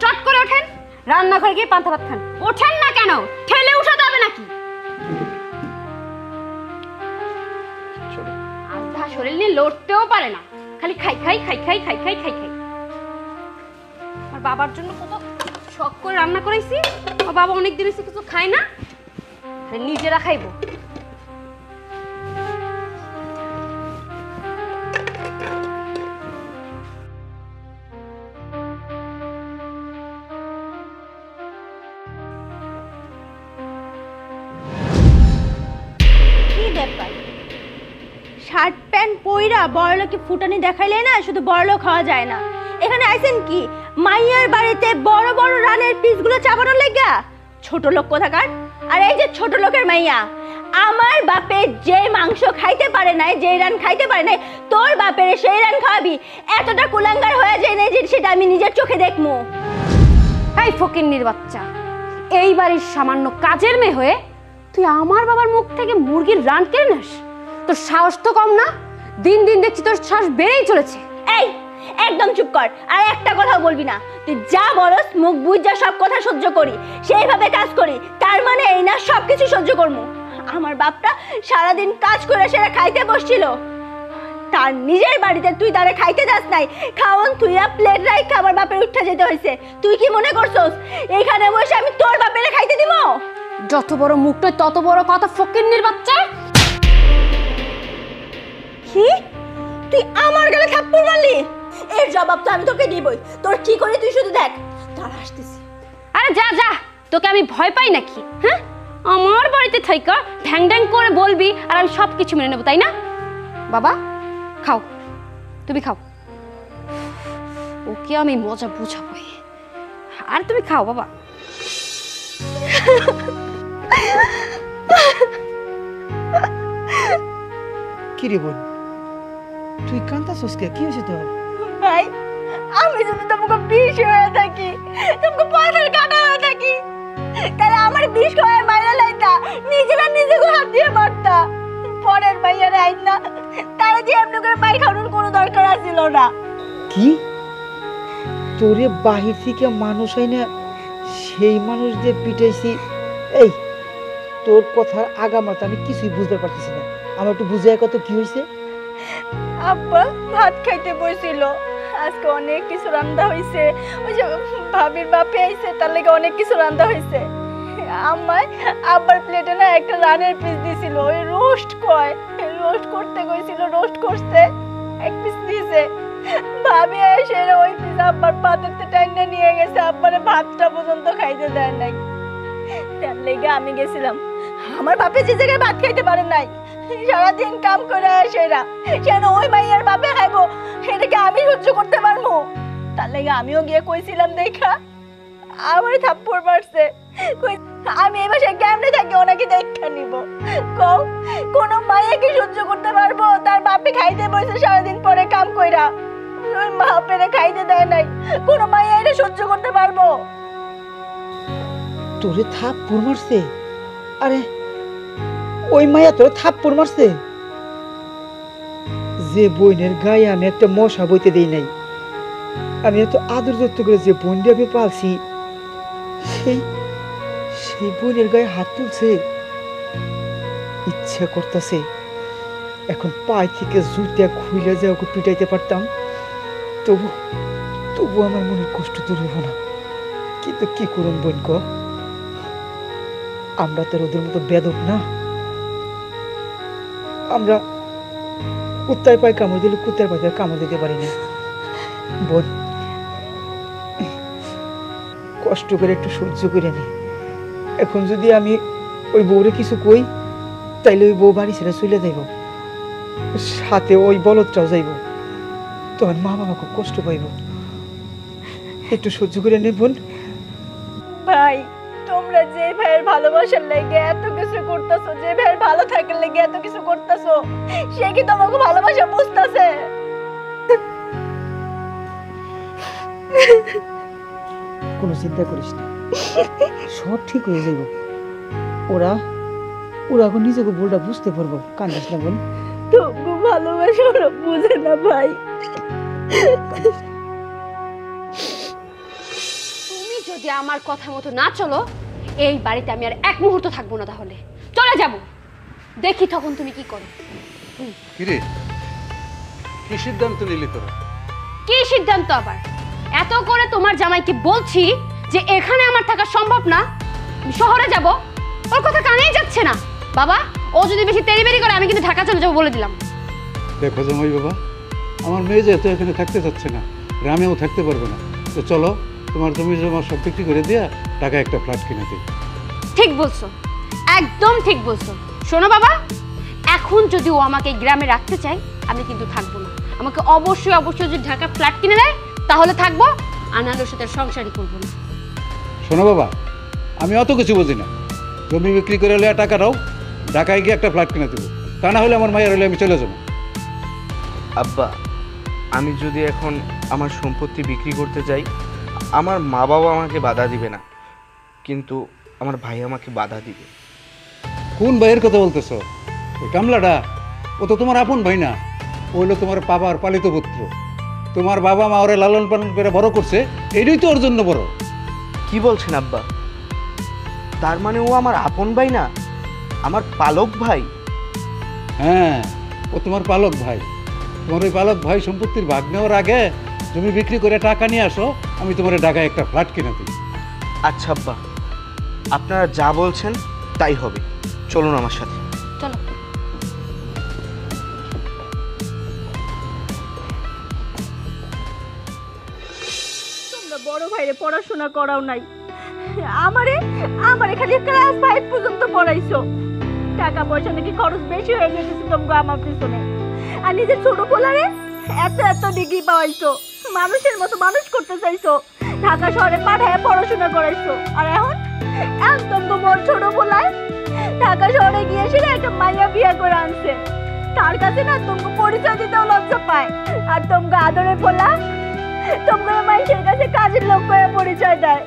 চট করে ওঠেন, রান্নাঘরে গিয়ে পান্তা ভাত খান। ওঠেন না কেন? ঠেলে উঠাতে হবে নাকি? আধা শরীর নিয়ে লড়তেও পারে না, খালি খাই খাই খাই খাই খাই খাই খাই খাই। আমার বাবার জন্য কত শখ করে রান্না করাইছি, আমার বাবা অনেক দিন এসে কিছু খায় না, নিজেরা খাইবো। কি ব্যাপার? শার্ট প্যান্ট পইরা বড়লোকে ফুটানি দেখাইলে না শুধু বড়লোক খাওয়া যায় না। এখানে আইছেন কি মাইয়ার বাড়িতে বড় বড় রানের পিসগুলো চাপানোর লাগা? ছোট লোক কোথাকার। আর এই যে ছোট লোকের মাইয়া, আমার বাপে যে মাংস খাইতে পারে নাই, যে রান খাইতে পারে নাই, তোর বাপের সেই রান খাওয়াবি? এতটা কুলাঙ্গার হয়ে যায় না যে সেটা আমি নিজের চোখে দেখবো? এই ফকিন্নির বাচ্চা, এই বাড়ির সামান্য কাজের মেয়ে হয়ে তুই আমার বাবার মুখ থেকে মুরগির রান কেড়ে নিস? তোর সাহস তো কম না? দিন দিন দেখছি তোর সাহস বেড়েই চলেছে। এই একদম চুপ কর, আর একটা কথা বলবি না। তুই যা বলস মুখ বুঝা সব কথা সহ্য করি, সেইভাবে কাজ করি, তার মানে এই না সবকিছু সহ্য করবো? আমার বাপটা সারাদিন কাজ করে সেটা খাইতে বসছিল, তার নিজের বাড়িতে তুই তারে খাইতে যাস নাই, খাওন তুইয়া প্লেট রাইখ আমার বাপের উঠা যেতে হয়েছে। তুই কি মনে করছস এখানে বসে আমি তোর বাপেরে খাইতে দিব? যত বড় মুখটা তত বড় কথা, ফকিন্নির বাচ্চা। কি তুই আমার গালে থাপ্পড় মারলি? এর জবাব তো আমি তোকে দিবই। তোর কি করে তুই শুধু দেখ, তারা আসতেছি। আরে যা যা, তোকে আমি ভয় পাই নাকি? হ্যাঁ, আমার বাড়িতে থাইকা ঢ্যাং ঢ্যাং করে বলবি আর আমি সব কিছু মেনে নেবো, তাই না? বাবা খাও, তুমি খাও, ওকে আমি মজা বুঝাবো। আর তুমি খাও বাবা। কি রে বোন, তুই কান্তাছস কে? কি হয়েছে তোর? ভাই আমি যদি তোমাকে বিষ হয়ে থাকি, তোমাকে পয়সার কাটা হয়ে থাকি, তাহলে আমার বিষ খাওয়ায় মাইরা লাইতা, নিজেরা নিজেকে হাত দিয়ে মারতা। পরের মাইয়ারে আইন না, তারা যে এমনি করে মাই খাওয়ানোর কোনো দরকার ছিল না। কি তোরে বাহির থেকে মানুষ হয় না, সেই মানুষ দিয়ে পিটাইছি? এই তোর কথার আগামাতা আমি কিছুই বুঝতে পারতেছি না, আমার একটু বুঝায় কত কি হয়েছে? আব্বা ভাত খাইতে বসছিল, আজকে অনেক কিছু রান্না হয়েছে, ওই যে ভাবির বাপে আইছে, তার লেগে অনেক কিছু রান্না হয়েছে। আমায় আব্বার প্লেটে না একটা রানের পিস দিছিল, ওই রোস্ট কয়, রোস্ট করতে কইছিল, রোস্ট করতে এক পিস দিয়েছে। ভাবি এসে ওই পিস আব্বার পাতেতে টাইনে নিয়ে গেছে, আব্বারে ভাতটা পর্যন্ত খাইতে দেয় নাই। তার লেগে আমি গেছিলাম, আমার বাপে যে জায়গায় ভাত খাইতে পারে নাই, সারাদিন কাম করে আসেরা, কেন ওই মাইয়ার বাপে খাইবো, এটাকে আমি সহ্য করতে পারবো? তার লেগে আমিও গিয়ে কইছিলাম, দেখা আমার থাপ্পড় মারছে, আমি এই বাসায় কেমনে থাকি ওনাকে দেখা নিব? কও কোন মাইয়া কি সহ্য করতে পারবো? তার বাপে খাইতে বসে সারাদিন পরে কাম কইরা, ওই বাপেরে খাইতে দেয় নাই, কোন মাইয়া এটা সহ্য করতে পারবো? তোরে থাপ্পড় মারছে? আরে ওই মায়া তোরে থাপ্পড় মারছে? যে বোনের গায়ে আমি একটা মশা বইতে দেই নাই, আমি এত আদর যত্ন করে যে বোনটি আমি পালছি, সেই সেই বোনের গায়ে হাত তুলছে। ইচ্ছা করতেছে এখন পায়ে থেকে জুতা খুইলে যে ওকে পিটাইতে পারতাম, তবু তবু আমার মনের কষ্ট দূর হইব না। কিন্তু কি করুন বোন ক, আমরা তো ওদের মতো বেদক না। আমরা কুত্তায় পায়ে কামড় দিলে কুত্তার পায়ে কামড় দিতে পারি না। বোন কষ্ট করে একটু সহ্য করে নি। এখন যদি আমি ওই বউরে কিছু কই, তাইলে ওই বউ বাড়ি ছেড়ে চলে যাইব, সাথে ওই বলদটাও যাইব, তখন মা বাবা খুব কষ্ট পাইব। একটু সহ্য করে নে বোন। ভাই তোমরা যে ভাইয়ের ভালোবাসার লেগে এত কিছু করতেছো, যে ভাইয়ের ভালো থাকার লেগে এত কিছু করতেছো, সে কি তোমাকে ভালোবাসা বুঝতেছে? কোনো চিন্তা করিস না, সব ঠিক হয়ে যাইব। ওরা ওরা এখন নিজেকে ভুলটা বুঝতে পারবো, কান্দাস না বোন। তোমাকে ভালোবাসা ওরা বুঝে না ভাই। তুমি যদি আমার কথা মতো না চলো, এই বাড়িতে আমি আর এক মুহূর্ত থাকবো না, তাহলে চলে যাব। দেখি তখন তুমি কি করো। কিরে, কি সিদ্ধান্ত নিলি তোরা? কি সিদ্ধান্ত আবার? এত করে তোমার জামাইকে বলছি যে এখানে আমার থাকা সম্ভব না, আমি শহরে যাব, ওর কথা কানেই যাচ্ছে না। বাবা ও যদি বেশি তেড়িবেড়ি করে আমি কিন্তু ঢাকা চলে যাবো বলে দিলাম। দেখো জামাই বাবা, আমার মেয়ে যেহেতু এখানে থাকতে চাচ্ছে না, গ্রামেও থাকতে পারবে না, তো চলো তোমার জমি জমা সব বিক্রি করে দিয়া টাকা একটা ফ্ল্যাট কিনে দিই। ঠিক বলছো, একদম ঠিক বলছো। শোনো বাবা, এখন যদি ও আমাকে গ্রামে রাখতে চায় আমি কিন্তু থাকবো না। আমাকে অবশ্যই অবশ্যই যদি ঢাকা ফ্ল্যাট কিনে দেয় তাহলে থাকবো, আর নাহলে ওর সাথে সংসারই করবো না। শোনো বাবা, আমি অত কিছু বুঝি না, জমি বিক্রি করে হলে টাকা দাও, ঢাকায় গিয়ে একটা ফ্ল্যাট কিনে দেবো, তা না হলে আমার মায়ের হলে আমি চলে যাবো। আব্বা, আমি যদি এখন আমার সম্পত্তি বিক্রি করতে যাই, আমার মা বাবা আমাকে বাধা দিবে না, কিন্তু আমার ভাই আমাকে বাধা দিবে। কোন ভাইয়ের কথা বলতেছো? ওই কামলাটা, ও তো তোমার আপন ভাই না, ও হলো তোমার বাবার পালিত পুত্র। তোমার বাবা মা ওরে লালন পালন করে বড় করছে, এইটাই তো ওর জন্য বড়। কি বলছেন আব্বা? তার মানে ও আমার আপন ভাই না, আমার পালক ভাই? হ্যাঁ, ও তোমার পালক ভাই। তোমার ওই পালক ভাই সম্পত্তির ভাগ নেওয়ার আগে জমি বিক্রি করে টাকা নিয়ে আসো, আমি তোমার ঢাকায় একটা ফ্ল্যাট কিনে দিই। আচ্ছা আব্বা, আপনারা যা বলছেন তাই হবে, চলুন আমার সাথে। চলো। তোমরা বড় ভাইরে পড়াশোনা করাও নাই, আমারে আমারে খালি ক্লাস 5 পর্যন্ত পড়াইছো। টাকা পয়সা নাকি খরচ বেশি হয়ে গেছে তোমরা আমার পিছনে, আর নিজের ছোট পোলারে এত এত ডিগ্রি পাওয়াইছো, মানুষের মতো মানুষ করতে চাইছো, ঢাকা শহরে পাঠায় পড়াশোনা করাইছো। আর এখন একদম তোমার ছোট পোলায় ঢাকা শহরে গিয়ে সে একটা মাইয়া বিয়ে করে আনছে। তার কাছে না তোমাকে পরিচয় দিতেও লজ্জা পায়। আর তোমাকে আদরে বলা তোমাকে মাইয়ের কাছে কাজের লোক করে পরিচয় দেয়।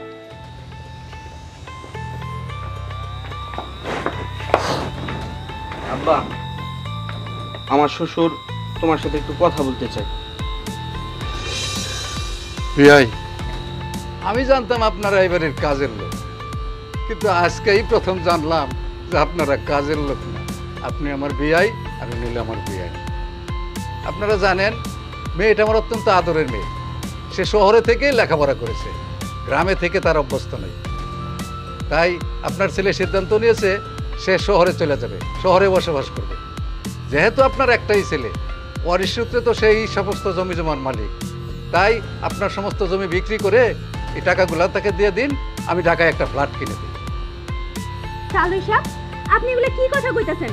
আব্বা, আমার শ্বশুর তোমার সাথে একটু কথা বলতে চাই। বিয়াই, আমি জানতাম আপনারা এবারের কাজের লোক, কিন্তু আজকেই প্রথম জানলাম যে আপনারা কাজের লোক না, আপনি আমার বিয়াই আর উনি হলো আমার বিয়াই। আপনারা জানেন মেয়েটা আমার অত্যন্ত আদরের মেয়ে। সে শহরে থেকেই লেখাপড়া করেছে, গ্রামে থেকে তার অভ্যস্ত নেই। তাই আপনার ছেলে সিদ্ধান্ত নিয়েছে সে শহরে চলে যাবে, শহরে বসবাস করবে। যেহেতু আপনার একটাই ছেলে, ওয়ারিশ সূত্রে তো সেই সমস্ত জমি জমার মালিক। তাই আপনার সমস্ত জমি বিক্রি করে এই টাকাগুলো তাকে দিয়ে দিন, আমি ঢাকায় একটা ফ্ল্যাট কিনে দিই। চালু সাহেব, আপনি এগুলো কি কথা কইতাছেন?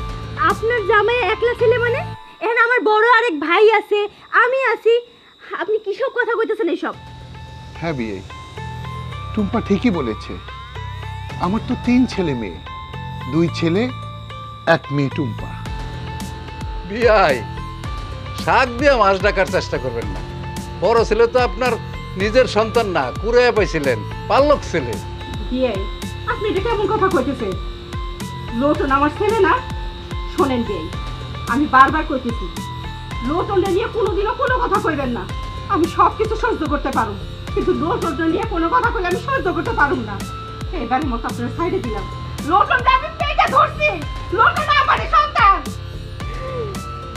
আপনার জামাই একলা ছেলে মানে? এখন আমার বড় আরেক ভাই আছে, আমি আছি। আপনি কি সব কথা কইতাছেন এইসব? হ্যাঁ বিয়ে, টুম্পা ঠিকই বলেছে। আমার তো 3 ছেলে মেয়ে, 2 ছেলে 1 মেয়ে টুম্পা। বিয়াই, শাক দিয়ে মাছ ডাকার চেষ্টা করবেন না। বড় ছেলে তো আপনার নিজের সন্তান না, কুড়াইয়া পাইছিলেন, পালক ছেলে। বিয়ে, আপনি এটা কেমন কথা কইতেছেন? লোটন আমার ছেলে না? শোনেন বিয়ে, আমি বারবার কইতেছি লোটনটা নিয়ে কোনোদিনও কোনো কথা কইবেন না। আমি সব কিছু সহ্য করতে পারুম, কিন্তু লোটনটা নিয়ে কোনো কথা কইলে আমি সহ্য করতে পারুম না। এবারের মতো আপনার সাইডে দিলাম। লোটনটা আমি পেটে ধরছি, লোটন আমারই সন্তান।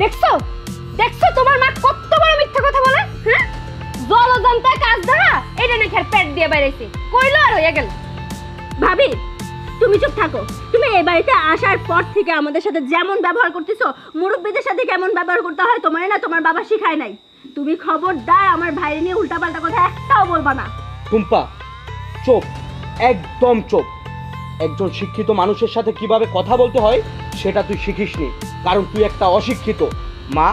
দেখছো দেখছো তোমার মা কত বড় মিথ্যা কথা বলে। হ্যাঁ, জলজন্তা কাজ ধরা এটা নাকি আর পেট দিয়ে বাইরেছে, কইলো আর হইয়া গেল। ভাবি, তুমি চুপ থাকো। তুমি এই বাড়িতে আসার পর থেকে আমাদের সাথে যেমন ব্যবহার করতেছো, মুরব্বীদের সাথে কেমন ব্যবহার করতে হয় তোমার না তোমার বাবা শিখায় নাই। তুমি খবরদার আমার ভাইয়ের নিয়ে উল্টাপাল্টা কথা একটাও বলবা না। টুম্পা, চুপ, একদম চুপ। একজন শিক্ষিত মানুষের সাথে কিভাবে কথা বলতে হয় সেটা তুই শিখিসনি, কারণ তুই একটা অশিক্ষিত। মা,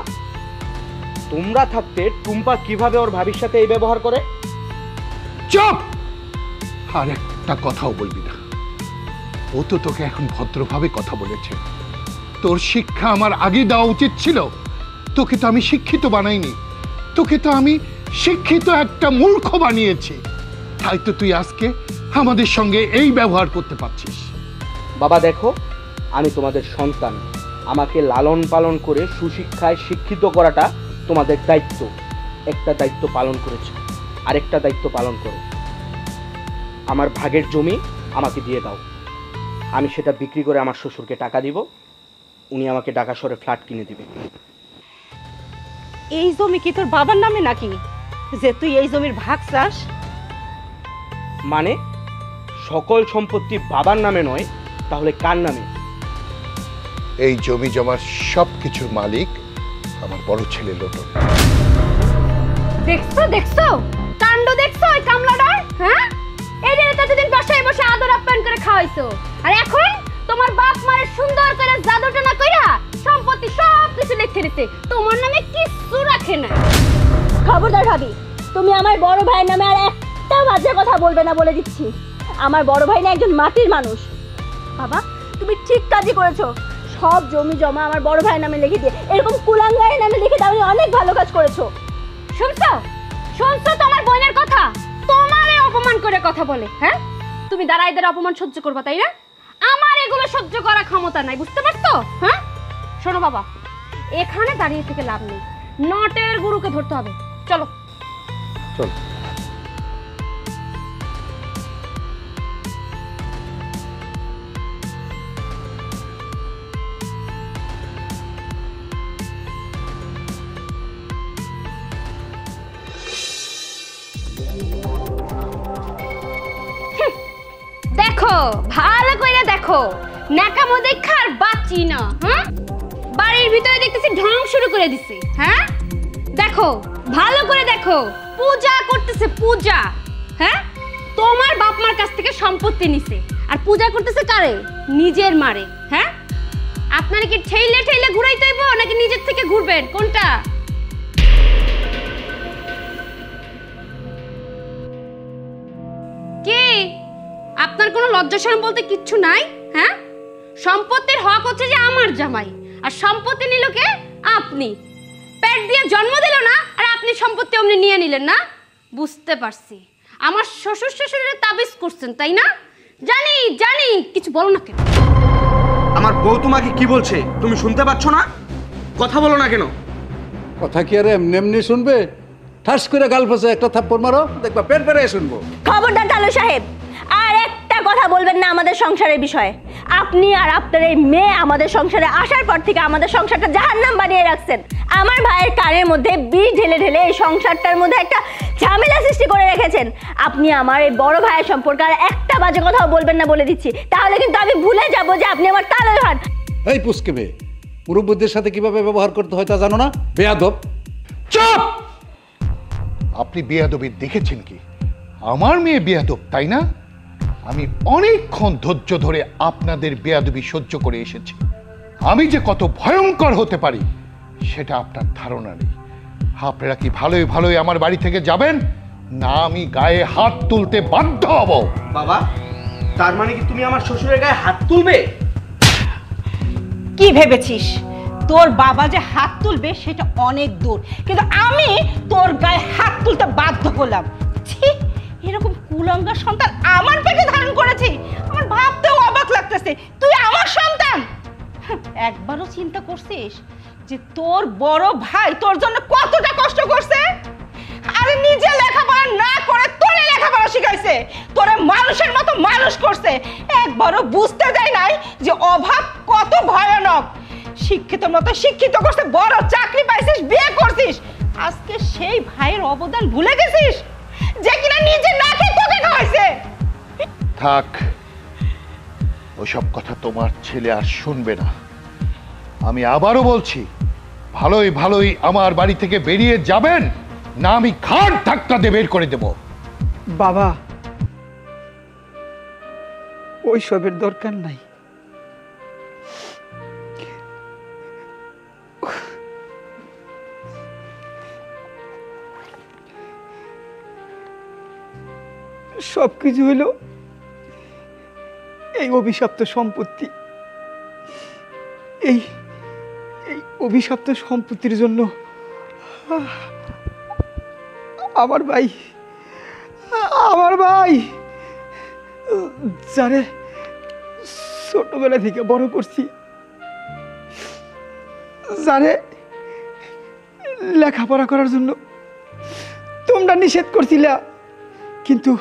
তোমরা থাকতে টুম্পা কিভাবে ওর ভাবির সাথে এই ব্যবহার করে? চুপ! আর একটা কথাও বলবি না। ও তো তোকে এখন ভদ্রভাবে কথা বলেছে। তোর শিক্ষা আমার আগে দেওয়া উচিত ছিল। তোকে তো আমি শিক্ষিত বানাইনি, তোকে তো আমি শিক্ষিত একটা মূর্খ বানিয়েছি। তাই তো তুই আজকে আমাদের সঙ্গে এই ব্যবহার করতে পারছিস। বাবা দেখো, আমি তোমাদের সন্তান, আমাকে লালন পালন করে সুশিক্ষায় শিক্ষিত করাটা তোমাদের দায়িত্ব। একটা দায়িত্ব পালন করেছো, আরেকটা দায়িত্ব পালন করো। আমার ভাগের জমি আমাকে দিয়ে দাও, আমি সেটা বিক্রি করে আমার শ্বশুরকে টাকা দিব, উনি আমাকে ঢাকা শহরে ফ্ল্যাট কিনে দিবে। এই জমি কি তোর বাবার নামে নাকি, যে তুই এই জমির ভাগ চাস? মানে সকল সম্পত্তি বাবার নামে নয়, তাহলে কার নামে? এই জমি জমার সবকিছুর মালিক আমার বড় ছেলে লোটন। দেখছো দেখছো কাণ্ড দেখছো ওই কামলাটার। হ্যাঁ, এই যে এতদিন বসে বসে আদর আপ্যায়ন করে খাওয়াইছো, আর এখন তোমার বাপ মায়ের সুন্দর করে জাদুটা না কইরা সম্পত্তি সব কিছু লিখে দিতে, তোমার নামে কিছু রাখে না। খবরদার ভাবি, তুমি আমার বড় ভাইয়ের নামে আর একটা বাজে কথা বলবে না বলে দিচ্ছি। আমার বড় ভাই না একজন মাটির মানুষ। বাবা, তুমি ঠিক কাজই করেছো। সব জমি জমা আমার বড় ভাইয়ের নামে লিখে দিয়ে এরকম কুলাঙ্গারের নামে লিখে দাও, অনেক ভালো কাজ করেছো। শুনছো শুনছো তোমার বোনের কথা? তোমারে অপমান করে কথা বলে। হ্যাঁ, তুমি দাঁড়াইদের অপমান সহ্য করবা তাই না? আমার এগুলো সহ্য করার ক্ষমতা নাই, বুঝতে পারছো? হ্যাঁ, শোনো বাবা, এখানে দাঁড়িয়ে থেকে লাভ নেই, নটের গুরুকে ধরতে হবে। চলো চলো। দেখো, ভালো করে দেখো, নাকামো দেখা আর বাঁচি না। হ্যাঁ, বাড়ির ভিতরে দেখতেছি ঢং শুরু করে দিছে। হ্যাঁ, দেখো ভালো করে দেখো, পূজা করতেছে পূজা। হ্যাঁ, তোমার বাপ মার কাছ থেকে সম্পত্তি নিছে, আর পূজা করতেছে কারে? নিজের মারে। হ্যাঁ, আপনারা কি ঠেইলে ঠেইলে ঘুরাইতে হইব নাকি নিজের থেকে ঘুরবেন, কোনটা? কি আপনার কোনো লজ্জা শরম বলতে কিচ্ছু নাই? হ্যাঁ, সম্পত্তির হক হচ্ছে যে আমার জামাই, আর সম্পত্তি নিল কে? আপনি। পেট দিয়ে জন্ম দিল না, আর আপনি সম্পত্তি অমনি নিয়ে নিলেন না? বুঝতে পারছি, আমার শ্বশুর শাশুড়ির তাবিজ করছেন, তাই না? জানি জানি, কিছু বলো না কেন? আমার বউ তোমাকে কি বলছে তুমি শুনতে পাচ্ছ না? কথা বলো না কেন? কথা কি আরে এমনি এমনি শুনবে? ঠাস করে গাল ফসে একটা থাপ্পড় মারো, দেখবা পেট পেরে শুনবো। খবরদার তালু সাহেব, আর একটা কথা বলবেন না আমাদের সংসারের বিষয়ে। আপনি আর আপনার এই মেয়ে আমাদের সংসারে আসার পর থেকে আমাদের সংসারটা জাহান্নাম বানিয়ে রাখছেন। আমার ভাইয়ের কানের মধ্যে বিষ ঢেলে ঢেলে এই সংসারটার মধ্যে একটা ঝামেলা সৃষ্টি করে রেখেছেন। আপনি আমার এই বড় ভাইয়ের সম্পর্কে আর একটা বাজে কথাও বলবেন না বলে দিচ্ছি, তাহলে কিন্তু আমি ভুলে যাব যে আপনি আমার তালুই হন। এই পুষ্কে মেয়ে, মুরব্বীদের সাথে কিভাবে ব্যবহার করতে হয় তা জানো না? বেয়াদব। চুপ! আপনি বেয়াদবি দেখেছেন কি? আমার মেয়ে বেয়াদব, তাই না? আমি অনেকক্ষণ ধৈর্য ধরে আপনাদের বেয়াদবি সহ্য করে এসেছি। আমি যে কত ভয়ঙ্কর হতে পারি সেটা আপনার ধারণা নেই। আপনারা কি ভালোই ভালোই আমার বাড়ি থেকে যাবেন, না আমি গায়ে হাত তুলতে বাধ্য হব? বাবা, তার মানে কি তুমি আমার শ্বশুরের গায়ে হাত তুলবে? কি ভেবেছিস তোর বাবা যে হাত তুলবে সেটা অনেক দূর, কিন্তু আমি তোর গায়ে হাত তুলতে বাধ্য হলাম। ছি, এরকম কুলঙ্গার সন্তান আমার পেটে ধারণ করেছি, আমার ভাবতেও অবাক লাগতেছে। তুই আমার সন্তান? একবারও চিন্তা করছিস যে তোর বড় ভাই তোর জন্য কতটা কষ্ট করছে? আরে নিজে লেখাপড়া না করে তোরে লেখাপড়া শিখাইছে, তোরে মানুষের মতো মানুষ করছে। একবারও বুঝতে দেয় নাই যে অভাব কত ভয়ানক। শিক্ষিত মতো শিক্ষিত করছে, বড় চাকরি পাইছিস, বিয়ে করছিস, আজকে সেই ভাইয়ের অবদান ভুলে গেছিস যে কিনা নিজে না খেয়ে তোকে খাওয়াইছে। থাক, ওসব কথা তোমার ছেলে আর শুনবে না। আমি আবারও বলছি, ভালোই ভালোই আমার বাড়ি থেকে বেরিয়ে যাবেন, না আমি ঘাট ধাক্কা দিয়ে বের করে দেব। বাবা, ওই সবের দরকার নাই। সবকিছু হইল এই অভিশপ্ত সম্পত্তি। এই এই অভিশপ্ত সম্পত্তির জন্য আমার ভাই যারে ছোটবেলা থেকে বড় করছি, যারে লেখাপড়া করার জন্য তোমরা নিষেধ করছিলা, কিন্তু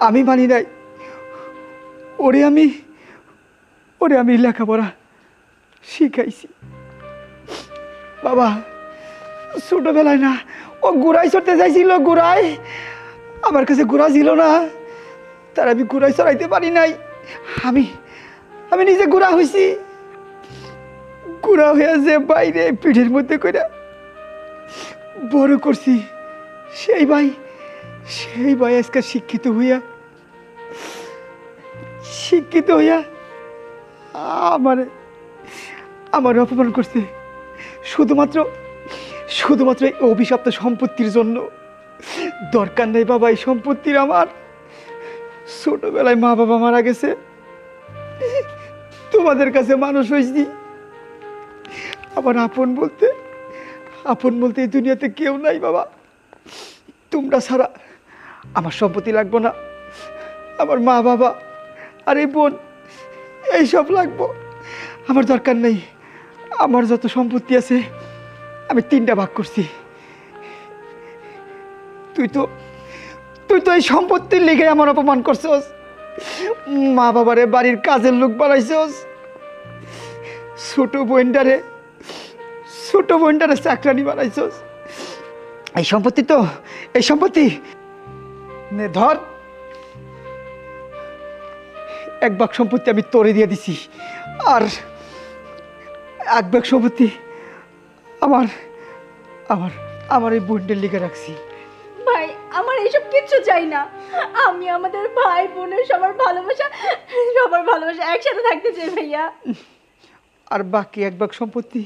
আমি মানি নাই। ওরে আমি লেখাপড়া শিখাইছি। বাবা, ছোটবেলায় না ও গুড়াই চড়তে চাইছিল, গুড়াই আমার কাছে গুড়া ছিল না, তার আমি গুড়াই চড়াইতে পারি নাই। আমি নিজে গুড়া হয়েছি। গুড়া হয়ে যে বাইরে পিঠের মধ্যে করে বড় করছি, সেই ভাই আজকে শিক্ষিত হইয়া আমার অপমান করছে শুধুমাত্র এই অভিশপ্ত সম্পত্তির জন্য। দরকার নেই বাবা এই সম্পত্তির আমার। ছোটবেলায় মা বাবা মারা গেছে, তোমাদের কাছে মানুষ হয়েছি। আমার আপন বলতে এই দুনিয়াতে কেউ নাই বাবা। তোমরা ছাড়া আমার সম্পত্তি লাগবো না, আমার মা বাবা আর এই বোন এইসব লাগবো। আমার দরকার নেই। আমার যত সম্পত্তি আছে আমি 3টা ভাগ করছি। তুই তো এই সম্পত্তির লিগে আমার অপমান করছস, মা বাবারে বাড়ির কাজের লোক বানাইছস, ছোট বোনটারে চাকরানি বানাইছস। এই সম্পত্তি নে ধর, 1 ভাগ সম্পত্তি আমি তোরে দিয়ে দিছি, আর 1 ভাগ সম্পত্তি আমার এই বোনটার লিগে রাখছি। ভাই, আমার এইসব কিচ্ছু চাই না। আমি আমাদের ভাই বোনের সবার ভালোবাসা একসাথে থাকতে চাই ভাইয়া। আর বাকি 1 ভাগ সম্পত্তি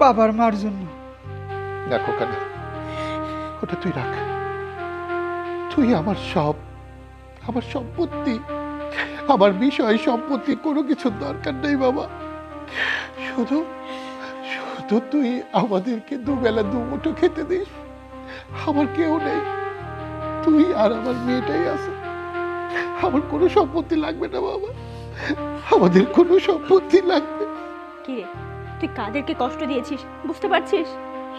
বাবার মার জন্য। দেখো কেন, ওটা তুই রাখ। তুই আমার সম্পত্তি, আমার বিষয় সম্পত্তি কোনো কিছুর দরকার নেই বাবা। শুধু শুধু তুই আমাদেরকে দুবেলা দুমুঠো খেতে দিস। আমার কেউ নেই, তুই আর আমার মেয়েটাই আছে। আমার কোনো সম্পত্তি লাগবে না বাবা, আমাদের কোনো সম্পত্তি লাগবে। কি রে, তুই কাদেরকে কষ্ট দিয়েছিস বুঝতে পারছিস?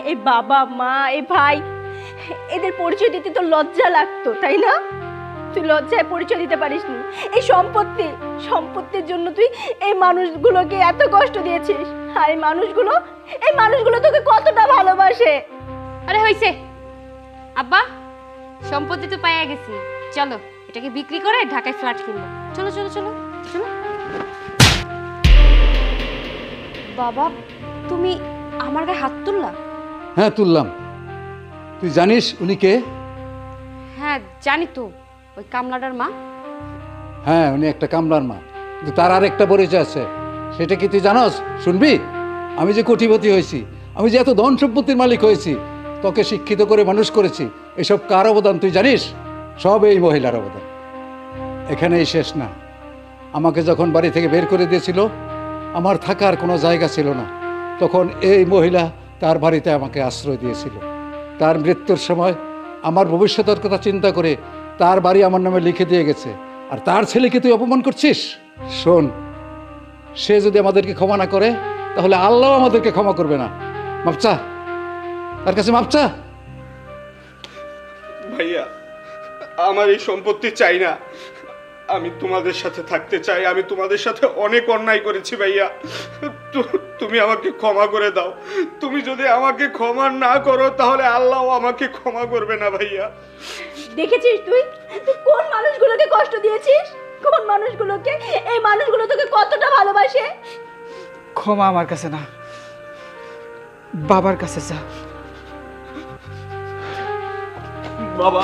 এই বাবা মা, এই ভাই, এদের পরিচয় দিতে তো লজ্জা লাগতো, তাই না? তুই লজ্জায় পরিচয় দিতে পারিসনি। এই সম্পত্তির জন্য তুই এই মানুষগুলোকে এত কষ্ট দিয়েছিস। আর এই মানুষগুলো তোকে কতটা ভালোবাসে। আরে হইছে আব্বা, সম্পত্তি তো পাইয়া গেছি, চলো এটাকে বিক্রি করে ঢাকায় ফ্ল্যাট কিনবো। চলো চলো চলো চলো। বাবা, তুমি আমার গায়ে হাত তুললা? হ্যাঁ তুললাম। তুই জানিস উনি কে? হ্যাঁ জানি তো, ওই কামলাটার মা। হ্যাঁ উনি একটা কামলার মা, কিন্তু তার আর একটা পরিচয় আছে। সেটা কি তুই জানোস? শুনবি? আমি যে কোটিপতি হয়েছি, আমি যে এত ধন সম্পত্তির মালিক হয়েছি, তোকে শিক্ষিত করে মানুষ করেছি, এসব কার অবদান তুই জানিস? সব এই মহিলার অবদান। এখানেই শেষ না। আমাকে যখন বাড়ি থেকে বের করে দিয়েছিল, আমার থাকার কোনো জায়গা ছিল না, তখন এই মহিলা তার বাড়িতে আমাকে আশ্রয় দিয়েছিল। তার মৃত্যুর সময় আমার ভবিষ্যতের কথা চিন্তা করে তার বাড়ি আমার নামে লিখে দিয়ে গেছে। আর তার ছেলেকে তুই অপমান করছিস? শোন, সে যদি আমাদেরকে ক্ষমা না করে, তাহলে আল্লাহ আমাদেরকে ক্ষমা করবে না। মাপচা, তার কাছে মাপচা। ভাইয়া, আমার এই সম্পত্তি চাই না। আমি তোমাদের সাথে থাকতে চাই। আমি তোমাদের সাথে অনেক অন্যায় করেছি ভাইয়া, তুমি আমাকে ক্ষমা করে দাও। তুমি যদি আমাকে ক্ষমা না করো, তাহলে আল্লাহ আমাকে ক্ষমা করবে না ভাইয়া। দেখেছিস তুই কোন মানুষগুলোকে কষ্ট দিয়েছিস? কোন মানুষগুলোকে? এই মানুষগুলো তোকে কতটা ভালোবাসে। ক্ষমা আমার কাছে না, বাবার কাছে যা। বাবা,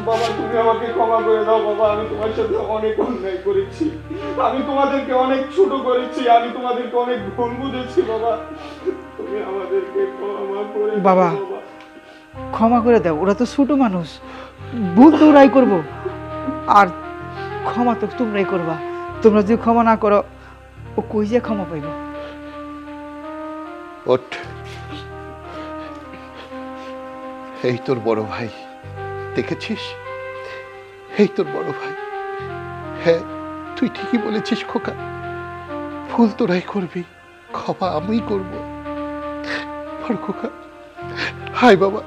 বাবা তুমি আমাকে ক্ষমা করে দাও বাবা। আমি তোমার সাথে অনেক অন্যায় করেছি, আমি তোমাদেরকে অনেক ছোট করেছি, আমি তোমাদেরকে অনেক ভুল বুঝেছি বাবা। তুমি আমাদেরকে ক্ষমা করে দাও বাবা। বাবা। ক্ষমা করে দাও, ওরা তো ছোট মানুষ, ভুল তো ওরাই করবো, আর ক্ষমা তো তোমরাই করবা। তোমরা যদি ক্ষমা না করো, ও কই যে ক্ষমা পাইব? ওঠ, এই তোর বড় ভাই, দেখেছিস? এই তোর বড় ভাই। হ্যাঁ তুই ঠিকই বলেছিস খোকা, ভুল তোরাই করবি, ক্ষমা আমি করবো। বড় খোকা, হাই বাবা।